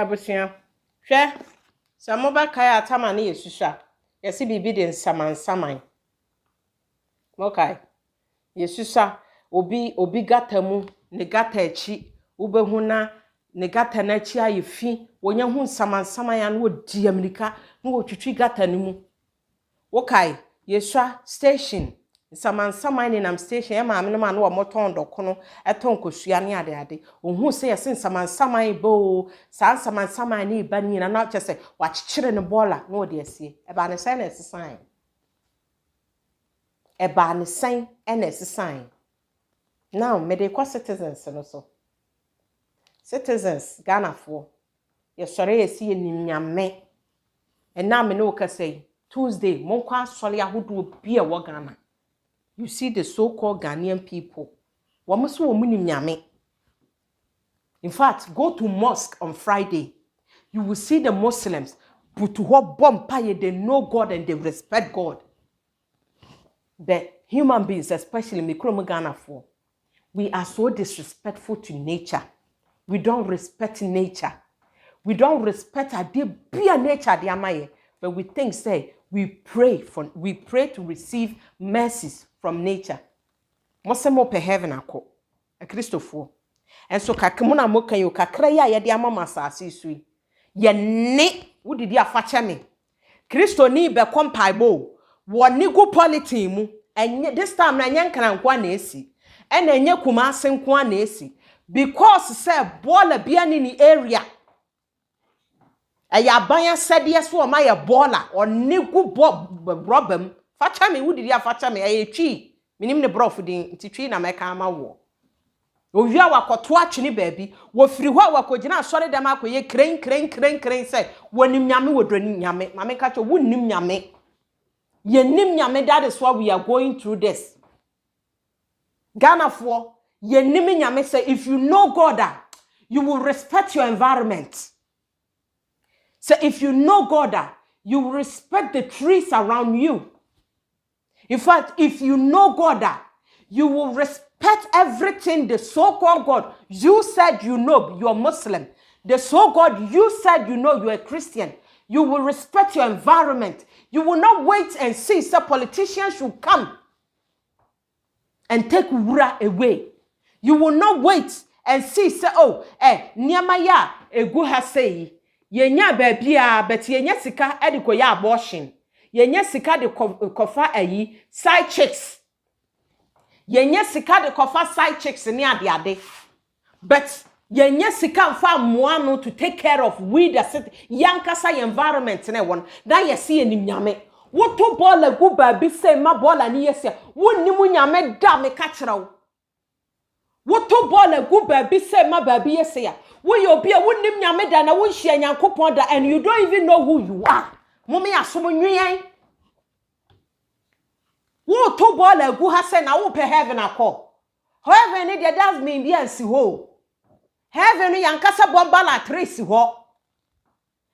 Abusia hwe samoba kai atama na yesusha yesi bibi de nsamansaman mokai yesusha obi gata mu ne gata echi ubehuna ne gata na echi ayefi wonya hu nsamansaman ya no di amerika no wotwitwi gata ni mu wokai yesua station nsamansaman ni nam station ya maame no ma no wo moton dokono eton kosua ne ade ohun se yesi nsamansaman bo sa nsamansaman ni ba ni na chese wachikire ne bola no de asie eba ne sai na esisan eba ne sai na esisan now me dey call citizens no so citizens Ghana for yesore yesi enimnyame ena me no kasai Tuesday monkwa asole ahodo bi e wo Ghana. You see the so-called Ghanaian people. Wamusu omunimnyame. In fact, go to mosque on Friday. You will see the Muslims put to what bomb paye. They know God and they respect God. The human beings, especially Mikromo Ghana for, we are so disrespectful to nature. We don't respect nature. We don't respect our dear nature, dear Maye. But we think, say, we pray to receive mercies from nature. Mosemo pe heaven ako. A Christopher. And so kakimuna moka yo kakra ya ye dia mama asase sui. Ye ne wudi dia fache me. Christo ni be kompaibo. Wo ni go polity mu. Enye this time na nyen krankwa na esi. And enye kumase nkwa na esi. Because say bola bia ni area. Aya banya said yes wo ma ye bola or ni go problem facha me wudi dia facha me twi minim ne brof din nti twi na meka ama wo owia wakoto atwene baabi wo firi ho wakogina asore dem akoye kren say wonim nyame wodoni nyame mame ka cho wonim nyame yenim nyame. That is why we are going through this. Ghana for yenim nyame say if you know God, you will respect your environment. So if you know God, you will respect the trees around you. In fact, if you know God, you will respect everything the so-called God you said you know, you're Muslim. The so-called you said you know, you're a Christian. You will respect your environment. You will not wait and see some politicians should come and take Wura away. You will not wait and see say niyama ya egu ha say yenya baabia but yenya sika e de koya abortion. Yenya sika de kofa ayi side chicks. Yenya sika de kofa side chicks ni ade. But yenya sika mfa moano to take care of we the city yankasa environment na won. That you see enim nyame. Wo to ball egu baabi say ma ball ani yesia. Wo nimu nyame da me ka kira wo. Wo to ball egu baabi say ma baabi yesia. Wo ye obi a wo nim nyame da na wo hia nyankopon da and you don't even know who you are. Mummy asom nwen. Wo to ball egu ha say na wo pe heaven akọ. Heaven ni there does mean be ansi ho. Heaven yankasa bomba la trace ho.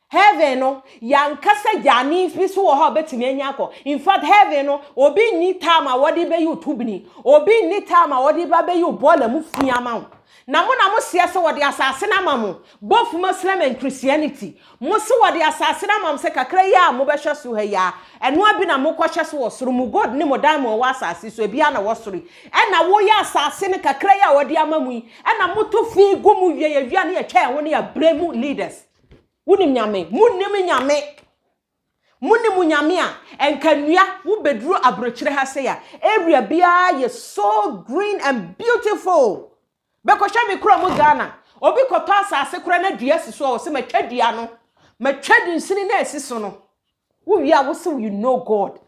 Heaven no yankasa jani fi so ho betimi anya akọ. In fact heaven no obi ni time a wodi be YouTube ni. Obi ni time a wodi ba be you ball mu fiama. Na mo siase wodi asase na mamu both Muslim and Christianity mo se wodi asase na mam se kakra ya mo be hwe so ha ya eno abi na mo kwhwe so wosoro mu God ni mo dan mo wa asase so bia na wosoro e na wo ya asase ne kakra ya wodi amamu e na mo to fi gumu wie ya wia ne ya twa wo ne ya bremu leaders wunim nyame munim nyame munimu nyame a enkanua wo beduru abrochire ha se ya area bia ye so green and beautiful. Bekosha mi kura mu Ghana obi koto asase kura na dua siso o se matwa dua no matwa dinsini na asiso no wo wi a wo se you know God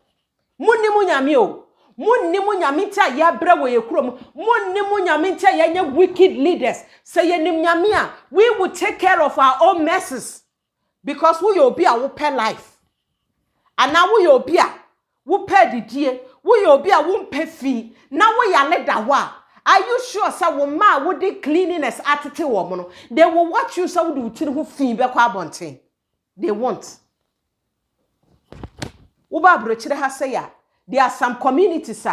munnimu nyame o munnimu nyame ta ya bra wo ye kura mu munnimu nyame ta ya nya wicked leaders say ye nim nyame a we will take care of our own messes because we obi a wo pay life ana wo ye obi a wo pay didie wo ye obi a wo mpe fi na wo ya ne da ho a. Are you sure say wo ma wo de cleanliness attitude wo mo no they will watch you say wo do tiri ho fi be kwa bonten they want wo ba brochire ha say ya there are some communities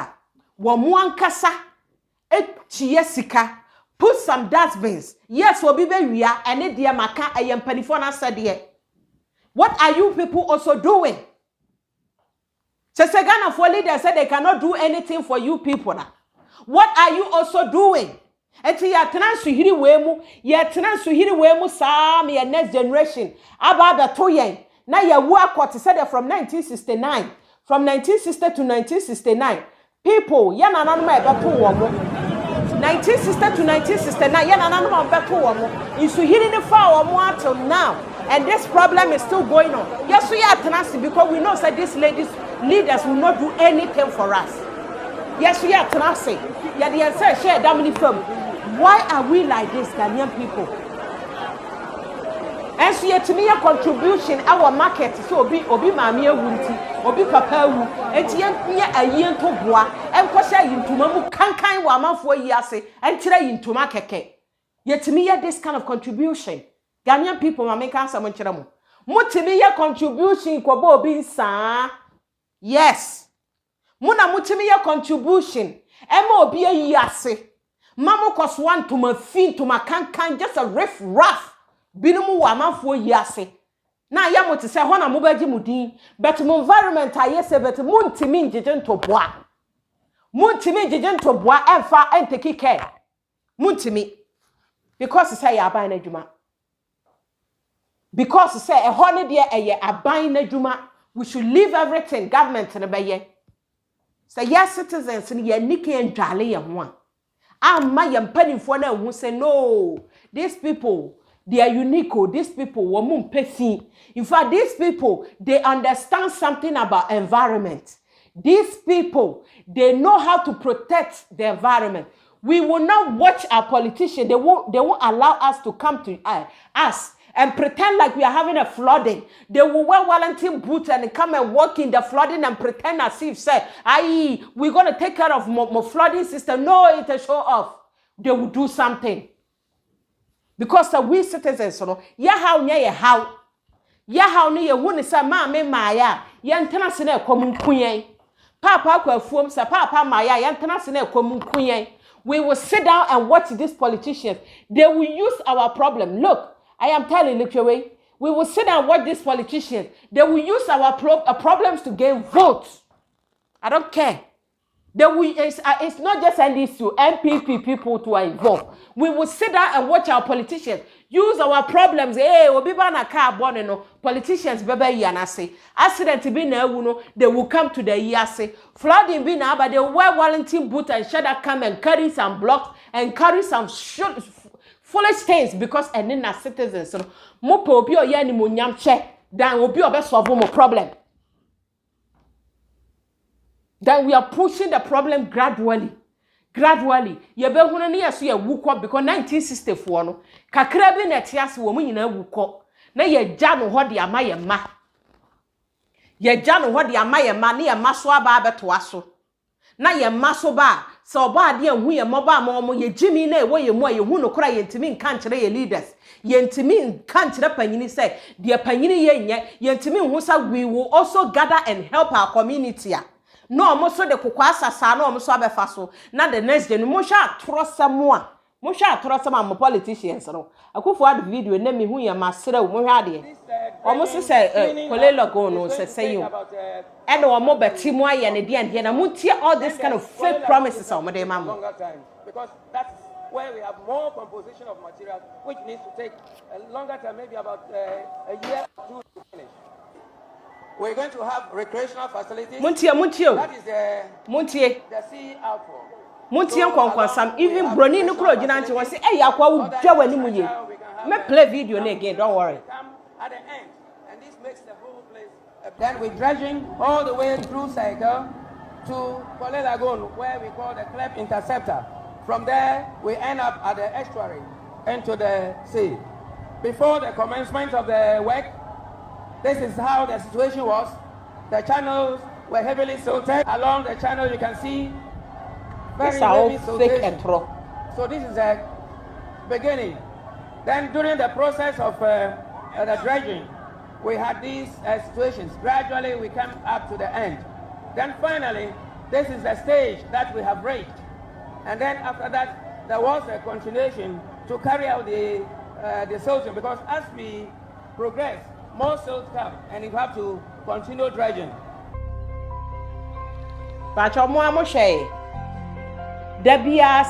wo mo ankasa etie sika put some dustbins yes obi be wia ene de maka ayempanifo na sade. What are you people also doing? Ghana for leaders say they cannot do anything for you people now. What are you also doing? Eti ya transsuhiri wemu, ya transsuhiri wemu sam ya next generation. Aba beto yen. Na ya wu akwati said from 1969. From 1960 to 1969. People, ya nananuma e beto womo. 1960 to 1969, ya nananuma beto womo. Isuhiri ni fa womo until now. And this problem is still going on. Yes, we are transsi because we know that these leaders will not do anything for us. Yes, we are trusting. Yeah, the answer share damn firm. Why are we like this, Ghanaian people? And so yet to me a contribution our market so obi mami ewunti, obi papa wu, enti yen a yen to boa, and kwasha yintuma mu kankan wa amanfo yi ase, and tire yintuma keke. Yet to me this kind of contribution. Ghanaian people mami kan sa mo kire mo. Mo to me contribution ko bo obi nsa. Yes. Muna mutimi ya contribution ema obi ayi ase mamu koswan to ma fin to ma kankan just a riff rough binumu wa manfo yi ase na ya moti se ho na mo baji mudin but mo environment ayese but muntimi njeje ntoboa emfa enteki care muntimi because say ya aban na djuma because say e ho ne de eye aban na djuma we should leave everything government na beye. So yes, citizens and ye niki and jolly and one. My pennyfo na who say no. These people they are unique. These people womun pefi. In fact, these people they understand something about environment. These people, they know how to protect the environment. We will not watch our politicians. They won't allow us to come to us and pretend like we are having a flooding. They will wear Wellington boots and come and walk in the flooding and pretend as if, say, we're going to take care of more flooding system. No, it's a show off. They will do something. Because we citizens, how ni ye hu ni sa ma me maaya ye ntena se na ekom nkuyen papa kwa fuom sa papa maaya ye ntena se na ekom nkuyen. We will sit down and watch these politicians. They will use our problem. Look, I am telling you, we will sit down and watch these politicians. They will use our problems to gain votes. I don't care. It's not just NDC, NPP people to involve. We will sit down and watch our politicians use our problems. Hey, obiba na car born no politicians bebe yanase. Accident be na ewu they will come to the yase. Flooding be na but they wear Wellington boot and shoulder come and carry some blocks and carry some foolish things because and na citizens no mo pe obi oye ni mo nyam che dan obi obe solve mo problem. Then we are pushing the problem gradually. Ye be hunu ne yeso ye wukọ because 1964 no kakra bi na tiase wo mu nyina wukọ na ye gya no ho de amaye ma. Ye gya no ho de amaye ma na ye maso aba abeto aso. Na ye maso ba se oba ade ehu ye moba ma omo ye gimi na ewo ye mu ye hu no kora ye ntimi nka nkere ye leaders. Ye ntimi nka nkere panyini say de panyini ye nye ye ntimi hu sa we will also gather and help our community. No, mo so de kokwa asasa na mo so abefa so na the next day no mo sha atrosam mo politicians no akufo ad video na me hu ya masere mo hwa de o mo se kolelo go no say you and o mo beti mo aye ne de na mo tie all this kind of fake promises o mo de ma mo because that's where we have more composition of material which needs to take a longer time, maybe about a year or two to finish. We're going to have recreational facilities. Muntio. That is the sea outfall. Muntio kwansam even broni no kro gina nche won say yakwa wo dwa wani mu ye. Me play video again, don't worry. Come at the end and this makes the whole place. Then we're dredging all the way through Cycle to Kole Lagoon where we call the Clef Interceptor. From there we end up at the estuary into the sea. Before the commencement of the work, this is how the situation was. The channels were heavily silted. Along the channel, you can see very heavy siltation. So this is the beginning. Then during the process of the dredging, we had these situations. Gradually, we come up to the end. Then finally, this is the stage that we have reached. And then after that, there was a continuation to carry out the silting because as we progress, more silt come and you have to continue dredging. Pacho mo amoshe. Dabia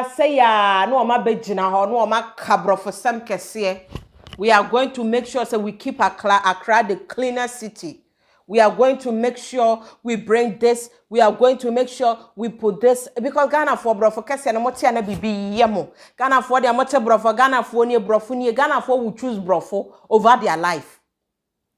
say ya no ma begina ho no ma kabrofo sem kese. We are going to make sure we keep Accra the cleaner city. We are going to make sure we bring this. We are going to make sure we put this because Ghana for brofo kese na motia na bibi yemo. Ghana for their motia brofo, Ghana for ni brofo ni, Ghana for will choose brofo over their life.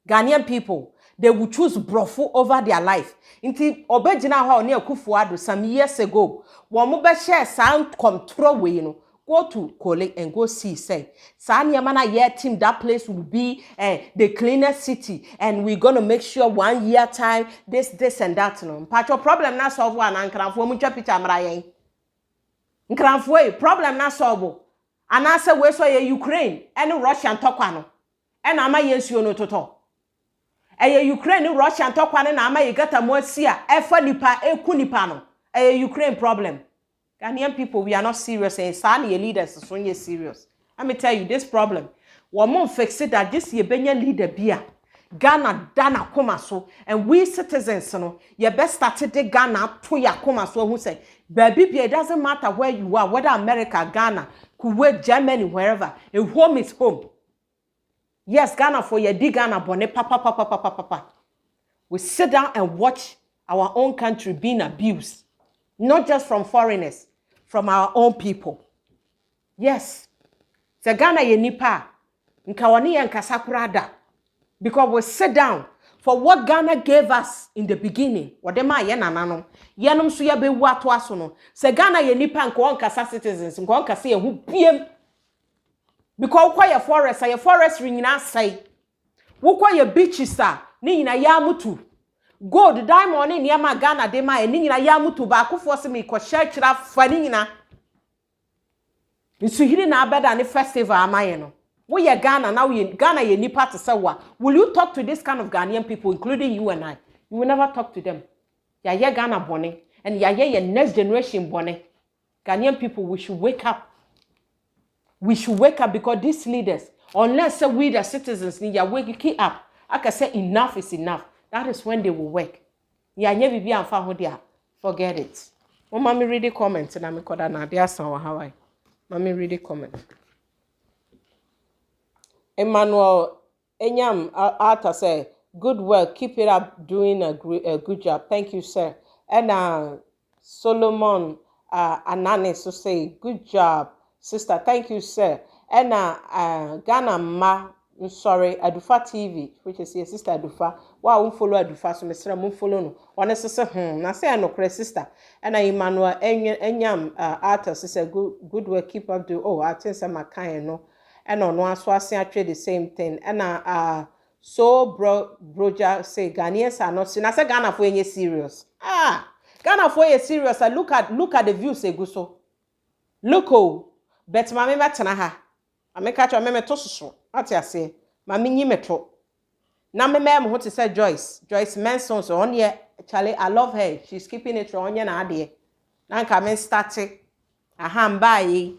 Ghanaian people, they will choose brofo over their life. Inti obejina ho ni Akufo-Addo some years ago. Wo mo be share sound control we no. Go to Kole and go see, say, Sanyamana year team, that place will be the cleanest city, and we're gonna make sure 1 year time, this and that. No, but your problem not solve one and can for much picture mrayen. Nkranfo problem not solve. And I say we so Ukraine and Russian tokwano. And ama yensu no toto. Ukraine and Russian tokwano na ama yigata mo sia efa nipa eku nipa no. Ukraine problem. Ghanaian people, we are not serious. And Sani leaders so you're serious. Let me tell you this problem. One more fix it that this year Benya leader beer. Ghana dana koma so and we citizens no you best started the Ghana to ya koma so who say baby it doesn't matter where you are, whether America, Ghana, Kuwait, Germany, wherever. A home is home. Yes, Ghana for your dig Ghana bonnet papa. We sit down and watch our own country being abused. Not just from foreigners, from our own people. Yes. Se Ghana ye nipa. Nkawani ya nkasakurada. Because we sit down, for what Ghana gave us in the beginning. Whatever yenanano, yenom so ye be wato aso no. Se Ghana ye nipa nko onkasa citizens, nko onkasa ye hu biem. Because kwa ye forest ring na say. Wo kwa ye beaches ni nyina ya mutu. Gold diamond ni ma Ghana de ma ni nyina ya mutu ba akofo se me ko share kira fa ni nyina. Nsu hiri na abeda ne festival amaye no. We are Ghana now. Ghana ye nipa to say what? Will you talk to this kind of Ghanaian people, including you and I? You will never talk to them. Ya ye Ghana bonne, and ya ye next generation bonne. Ghanaian people, we should wake up. We should wake up because these leaders, unless we the citizens need ya wake up. I can say enough is enough. That is when they will work. Ya ye bibi amfa ho dia. Forget it. Mommy read the comments and I'm koda na dia san wa Hawaii. Mommy read the comments. Emmanuel Enyam Arthur say, good work, keep it up, doing a good job. Thank you, sir. And Solomon Anani so say, good job, sister. Thank you, sir. And Ghana Ma, sorry, Adufa TV, which is your sister Adufa. Wow, follow Adufa, so Mr. Moon follow no. One is na say no cre sister. And Emmanuel Enyam Arthur say, good work, keep up, do. Oh, I think some kind no. And on one so I say the same thing. And so broja say Ghanaians are not seen. I say Ghana for any serious. Ghana for any serious. I look at the view say go so. Look bet mama metana ha. I make catch a meme to so. What I say? Mama nyi metro. Na me ho to say Joyce Manson so on here. Charlie, I love her. She's keeping it on ya na ade. Na nka me start aha mbaye.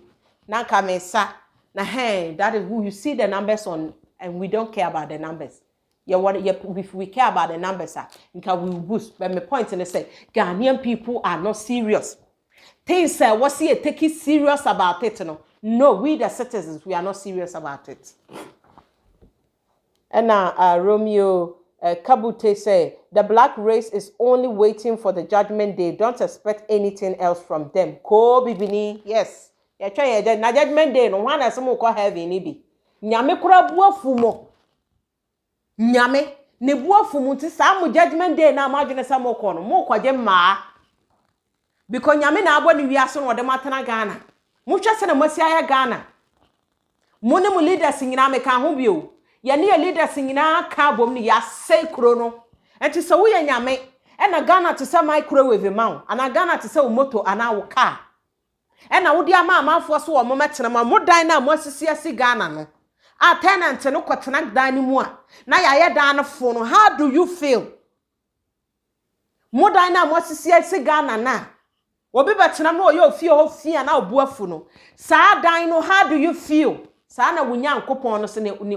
Na nka me sa. Now, hey, that is who you see the numbers on, and we don't care about the numbers. If we care about the numbers, we will boost. But my point is say, Ghanaian people are not serious. Things what's here take it serious about it? No, we the citizens, we are not serious about it. And now, Romeo Kabute say, the black race is only waiting for the judgment day. Don't expect anything else from them. Ko bibini, yes. Ya na judgment day no wana some ko heaven ni bi nyame kura buafu mo nyame ne buafu mu ti sa mo judgment day na amadwene sa mo ko no mo kwaje ma because nyame na abo ni wiase no de matana Ghana mo hwese na mosi aya Ghana mo ne mo leaders nyina me ka ho bio ye ne leaders nyina ka bom ni ya sei kro no enti so wo ye nyame e na Ghana to say microwave ma ana Ghana to say moto ana wo car. And I would dear mamma for so a moment and a more diner must see a cigar. Our tenant and no quatrack dining more. Now I had done a phone. How do you feel? More diner must see a cigar now. What be better no your fear now buafuno. Sa dino, how do you feel? Sana winyan coupon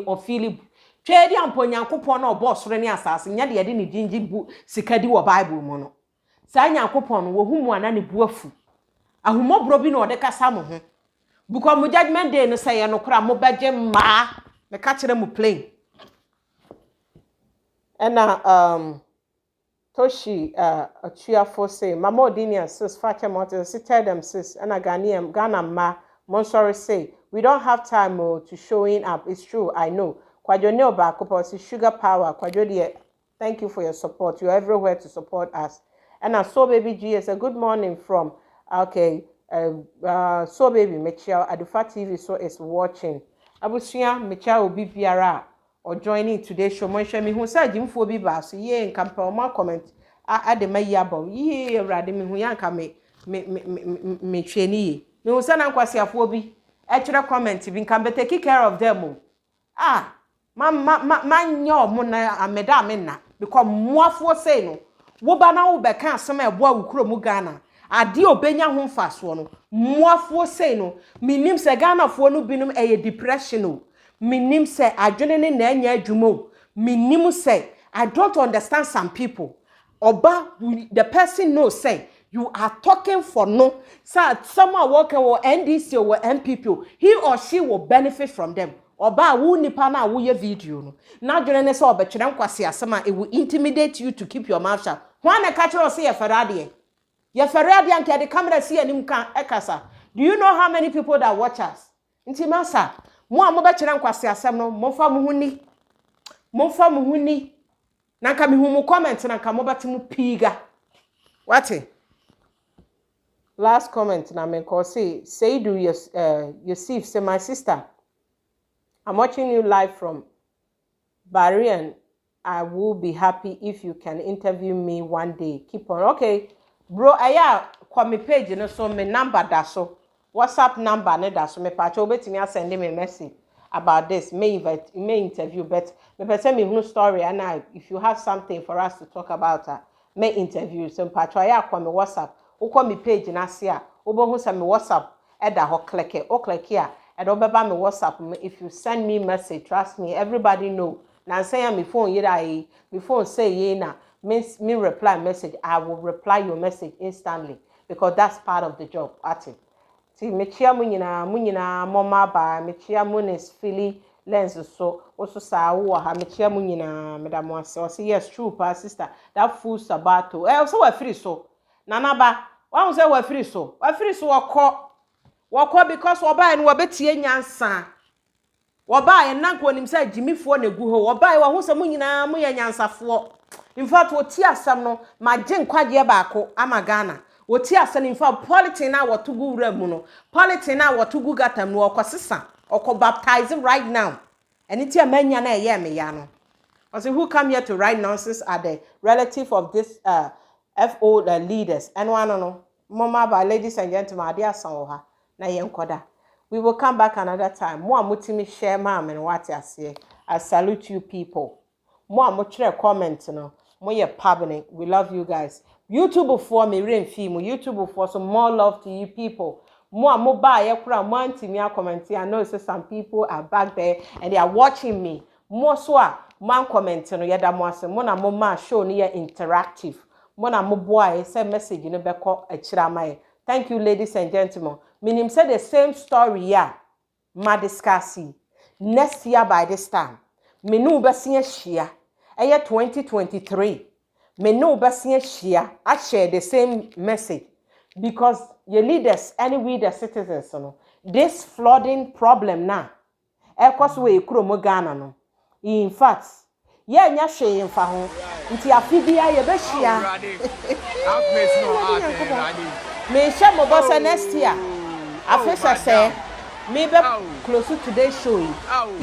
or Philip. Trade young ponyan coupon or boss reni assassin, yet didn't dingy book, Sikadi or Bible mono. Sanya coupon, whom one any buafu. Ahumo brobi no de kasa mo ho because mo judgment day no say no kra mo beje ma me ka kire mo plain and Toshi atuafo say mama odinia sis fache mo to tell them sis and Ghana ma mo sorry say we don't have time to showing up. It's true, I know. Kwajo ne oba ko sugar power kwajo de thank you for your support. You're everywhere to support us. And I saw baby G is a good morning from okay, so baby, Michelle Adufa TV so is watching. Abusia Michelle will be biara or joining today's show. Monsha mi who said Jim for be bass, ye and compel more comment. I de my yabo, ye radimi who yanka me training. No son unquasi a phobi. Extra comment, if you can take care of them. Man, your mona and madame inna, because more for say no. Wobana ube can some a boy who crow Mugana. Adi obenya ho mfaso no moafo sei no minim se Ghana fo no binum depression no minim se adwene ne na anya adwumo minim se I don't understand some people oba the person knows say you are talking for no so someone working or NDC or MPP he or she will benefit from them oba wo nipa na wo ye video no na adwene ne se obetwere nkwase asema it will intimidate you to keep your mouth shut why na catch us say ferade. Your Ferrari and the camera see and ekasa. Do you know how many people that watch us? Inti masa. Mo amoba chiran kwase asem no, mo fa mo huni. Na Nanka mi humu comment nanka mobati mu piga. What? Last comment na me call say do Yosef say my sister. I'm watching you live from Bahrain. And I will be happy if you can interview me one day. Keep on. Okay. Bro, aya kwa mi page no so me number da so. WhatsApp number ne da so me pa cho betimi send me a message about this. May interview but me person me no story and if you have something for us to talk about may interview so pa cho aya kwa me WhatsApp. Ukwa mi page na se a obohu sa me WhatsApp e da ho click e. O click here and obeba me WhatsApp if you send me message trust me everybody know. Now say my phone yira my phone say ye na me reply message I will reply your message instantly because that's part of the job at it. See me chia mu nyina mama ba me chia mu is Philly lens so also sa wo ha me chia mu nyina madam wase o say yes true pa sister that fool sabato so we free so nana ba wa say we free so wako because we buy no we betie nyansa Wabai and Nanko and himself Jimmy for ne guho, wabai wa who's a munina muyansa for. In fact, what tia some no, my jin quadia bako, amagana. What tia son in fact, politina what to go remuno, politina what to go gatam no quasissa, or co baptizing right now. And it's your manyana yammy yano. I say, who come here to write nonsense are the relative of this FO leaders. And one no, Mama by ladies and gentlemen, dear son na yen koda. We will come back another time. More mutimi share ma'am and what I say. I salute you people. More mutre comment no. More ye pabning. We love you guys. YouTube for me rain film. YouTube for some more love to you people. More mobile ye kura manti me comment. I know so some people are back there and they are watching me. More so man comment no ye da mo ase. Mo na mo ma show ni ye interactive. Mo na mo boy say message no be ko akira mai. Thank you ladies and gentlemen. Minim said the same story ya ma discussi next year by this time me no besia shia eye 2023 me no besia shia I share the same message because your leaders and we the citizens no this flooding problem now e cause we kromo Ghana no in fact yeah nya hwe in fa ho nti afibia ye be hia me share mo boss next year Afisa say me be close to today's show.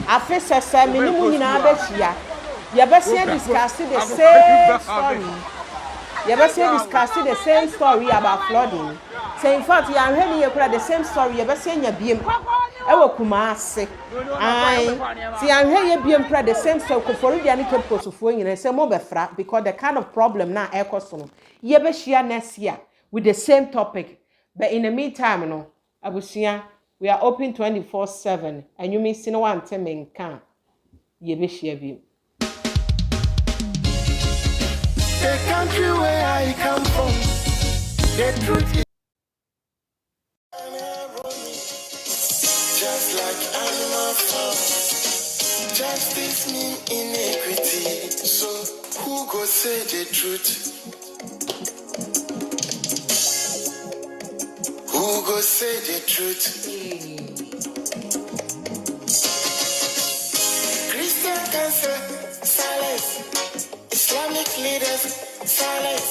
Afisa say me no nyina be hia. Ye be say discuss the same story. Ye be say discuss the same story about flooding. Say in fact, you are hearing the same story. You be say nya biem. E wo Kumase. Ai. See am hear biem pra the same story ko for dia ni to posufo nyina say mo be fra because the kind of problem na e koso no. Ye be hia next year with the same topic. But in the meantime no Abusia, we are open 24/7 and you may see no one temen can ye be share view. The country where I come from, the truth is just like animal farm. Justice mean inequity. So who go say the truth? Who go say the truth? Christian cancer, silence. Islamic leaders, silence.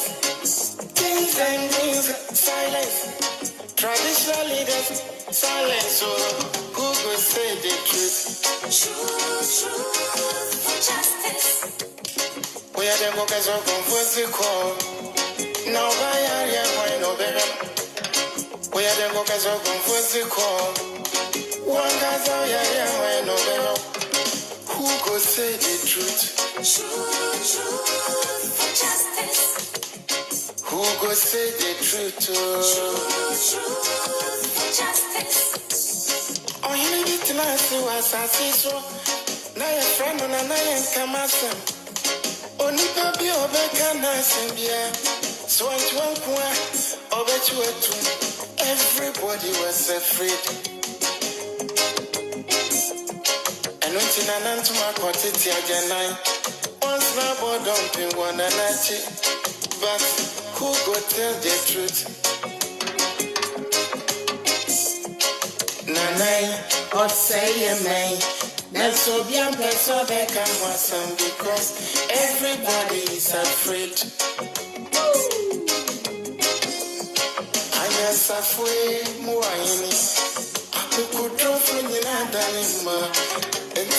Kings and queens, silence. Traditional leaders, silence. So who go say the truth? Truth for justice. We are the workers of confused call. Now by area, why no better? We are the workers of confused call. One guy's out here, no better. Who go say the truth? Truth for justice. Who go say the truth? Truth for justice. Oh, you need to know what I see so. Now your friend on a night come as them. Only baby Obeka Nasambia. So I'm to one everybody was afraid. And until I learned to my quantity again, once my board dumping one and but who go tell the truth? Nanai, or say a man, That's so bien person they can want some because everybody is afraid. Anya safwe muayini. Aku draw from the Nadalima. And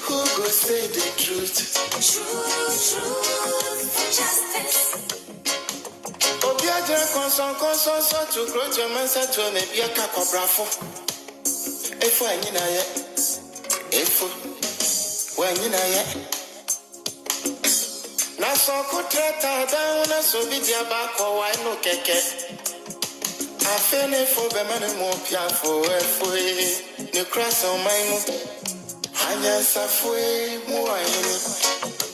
who go say the truth? Truth, justice. Obiaja konson so to grow your mensa to me be a cacobrafo. If I need a if when you know na so kutrata down so be dia back or why no keke. I feel it for the money more piafo no cross on my move. Hanya safwe muayini.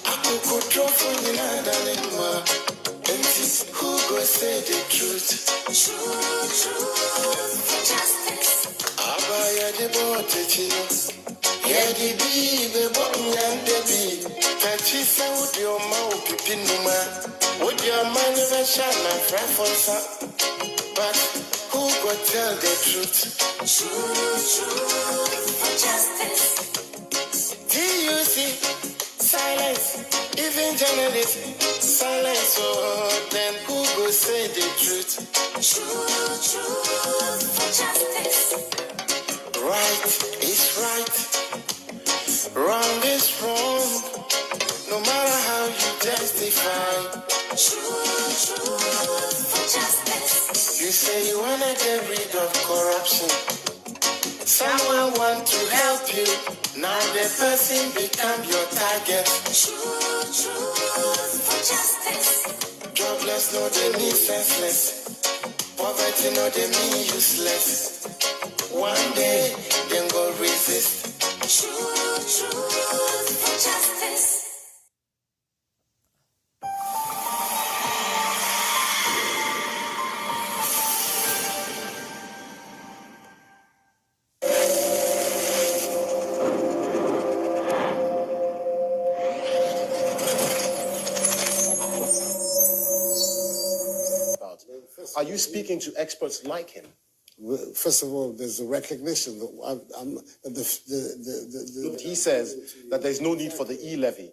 Aku kutro for you Nadalima. And who go say the truth? Truth, justice. Abaya de botetino. Yeah, the baby, but the baby. Catchy sound your mouth, Pipinuma. Would your man never shine my friend for some? But who go tell the truth? Truth, justice. TUC, silence. Even journalists, silence. Oh, then who go say the truth? Truth, justice. Right is right. Wrong is wrong, no matter how you justify. Truth, justice. You say you wanna get rid of corruption. Someone want to help you. Now the person become your target. Truth, justice. Jobless, no they mean senseless. Poverty, no they mean useless. One day, then go resist. Truth, justice. Are you speaking to experts like him? Well, first of all, there's a recognition that He says that there's no need for the e-levy.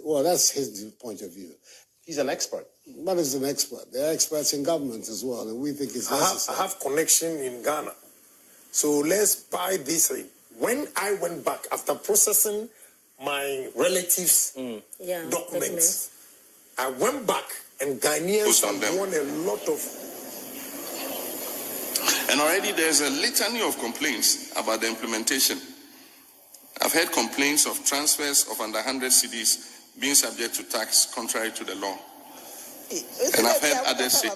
Well, that's his point of view. He's an expert. But he's an expert. There are experts in government as well, and we think it's necessary. I have connection in Ghana. So let's buy this. When I went back, after processing my relatives' documents, I went back and Ghanaians have won a lot of... And already there's a litany of complaints about the implementation. I've heard complaints of transfers of under 100 cedis being subject to tax contrary to the law. And I've heard others say... In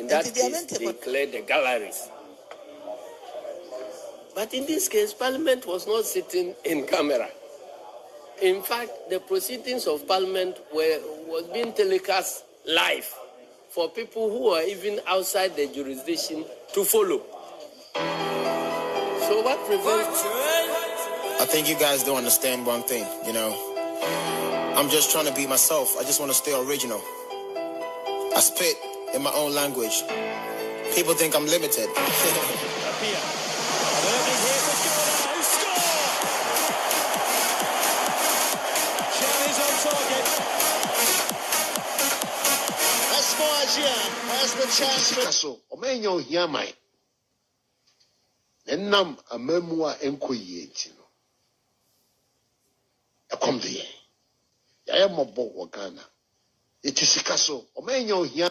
that case, they cleared the galleries. But in this case, Parliament was not sitting in camera. In fact, the proceedings of Parliament was being telecast live for people who are even outside the jurisdiction to follow. So what prevents... I think you guys don't understand one thing, you know. I'm just trying to be myself. I just want to stay original. I spit in my own language. People think I'm limited. Has the chance for so Omenyo Yamai. And nam a memoir enquietino. A come the I am a boat Wakana. It is a castle. Omenyo Yam.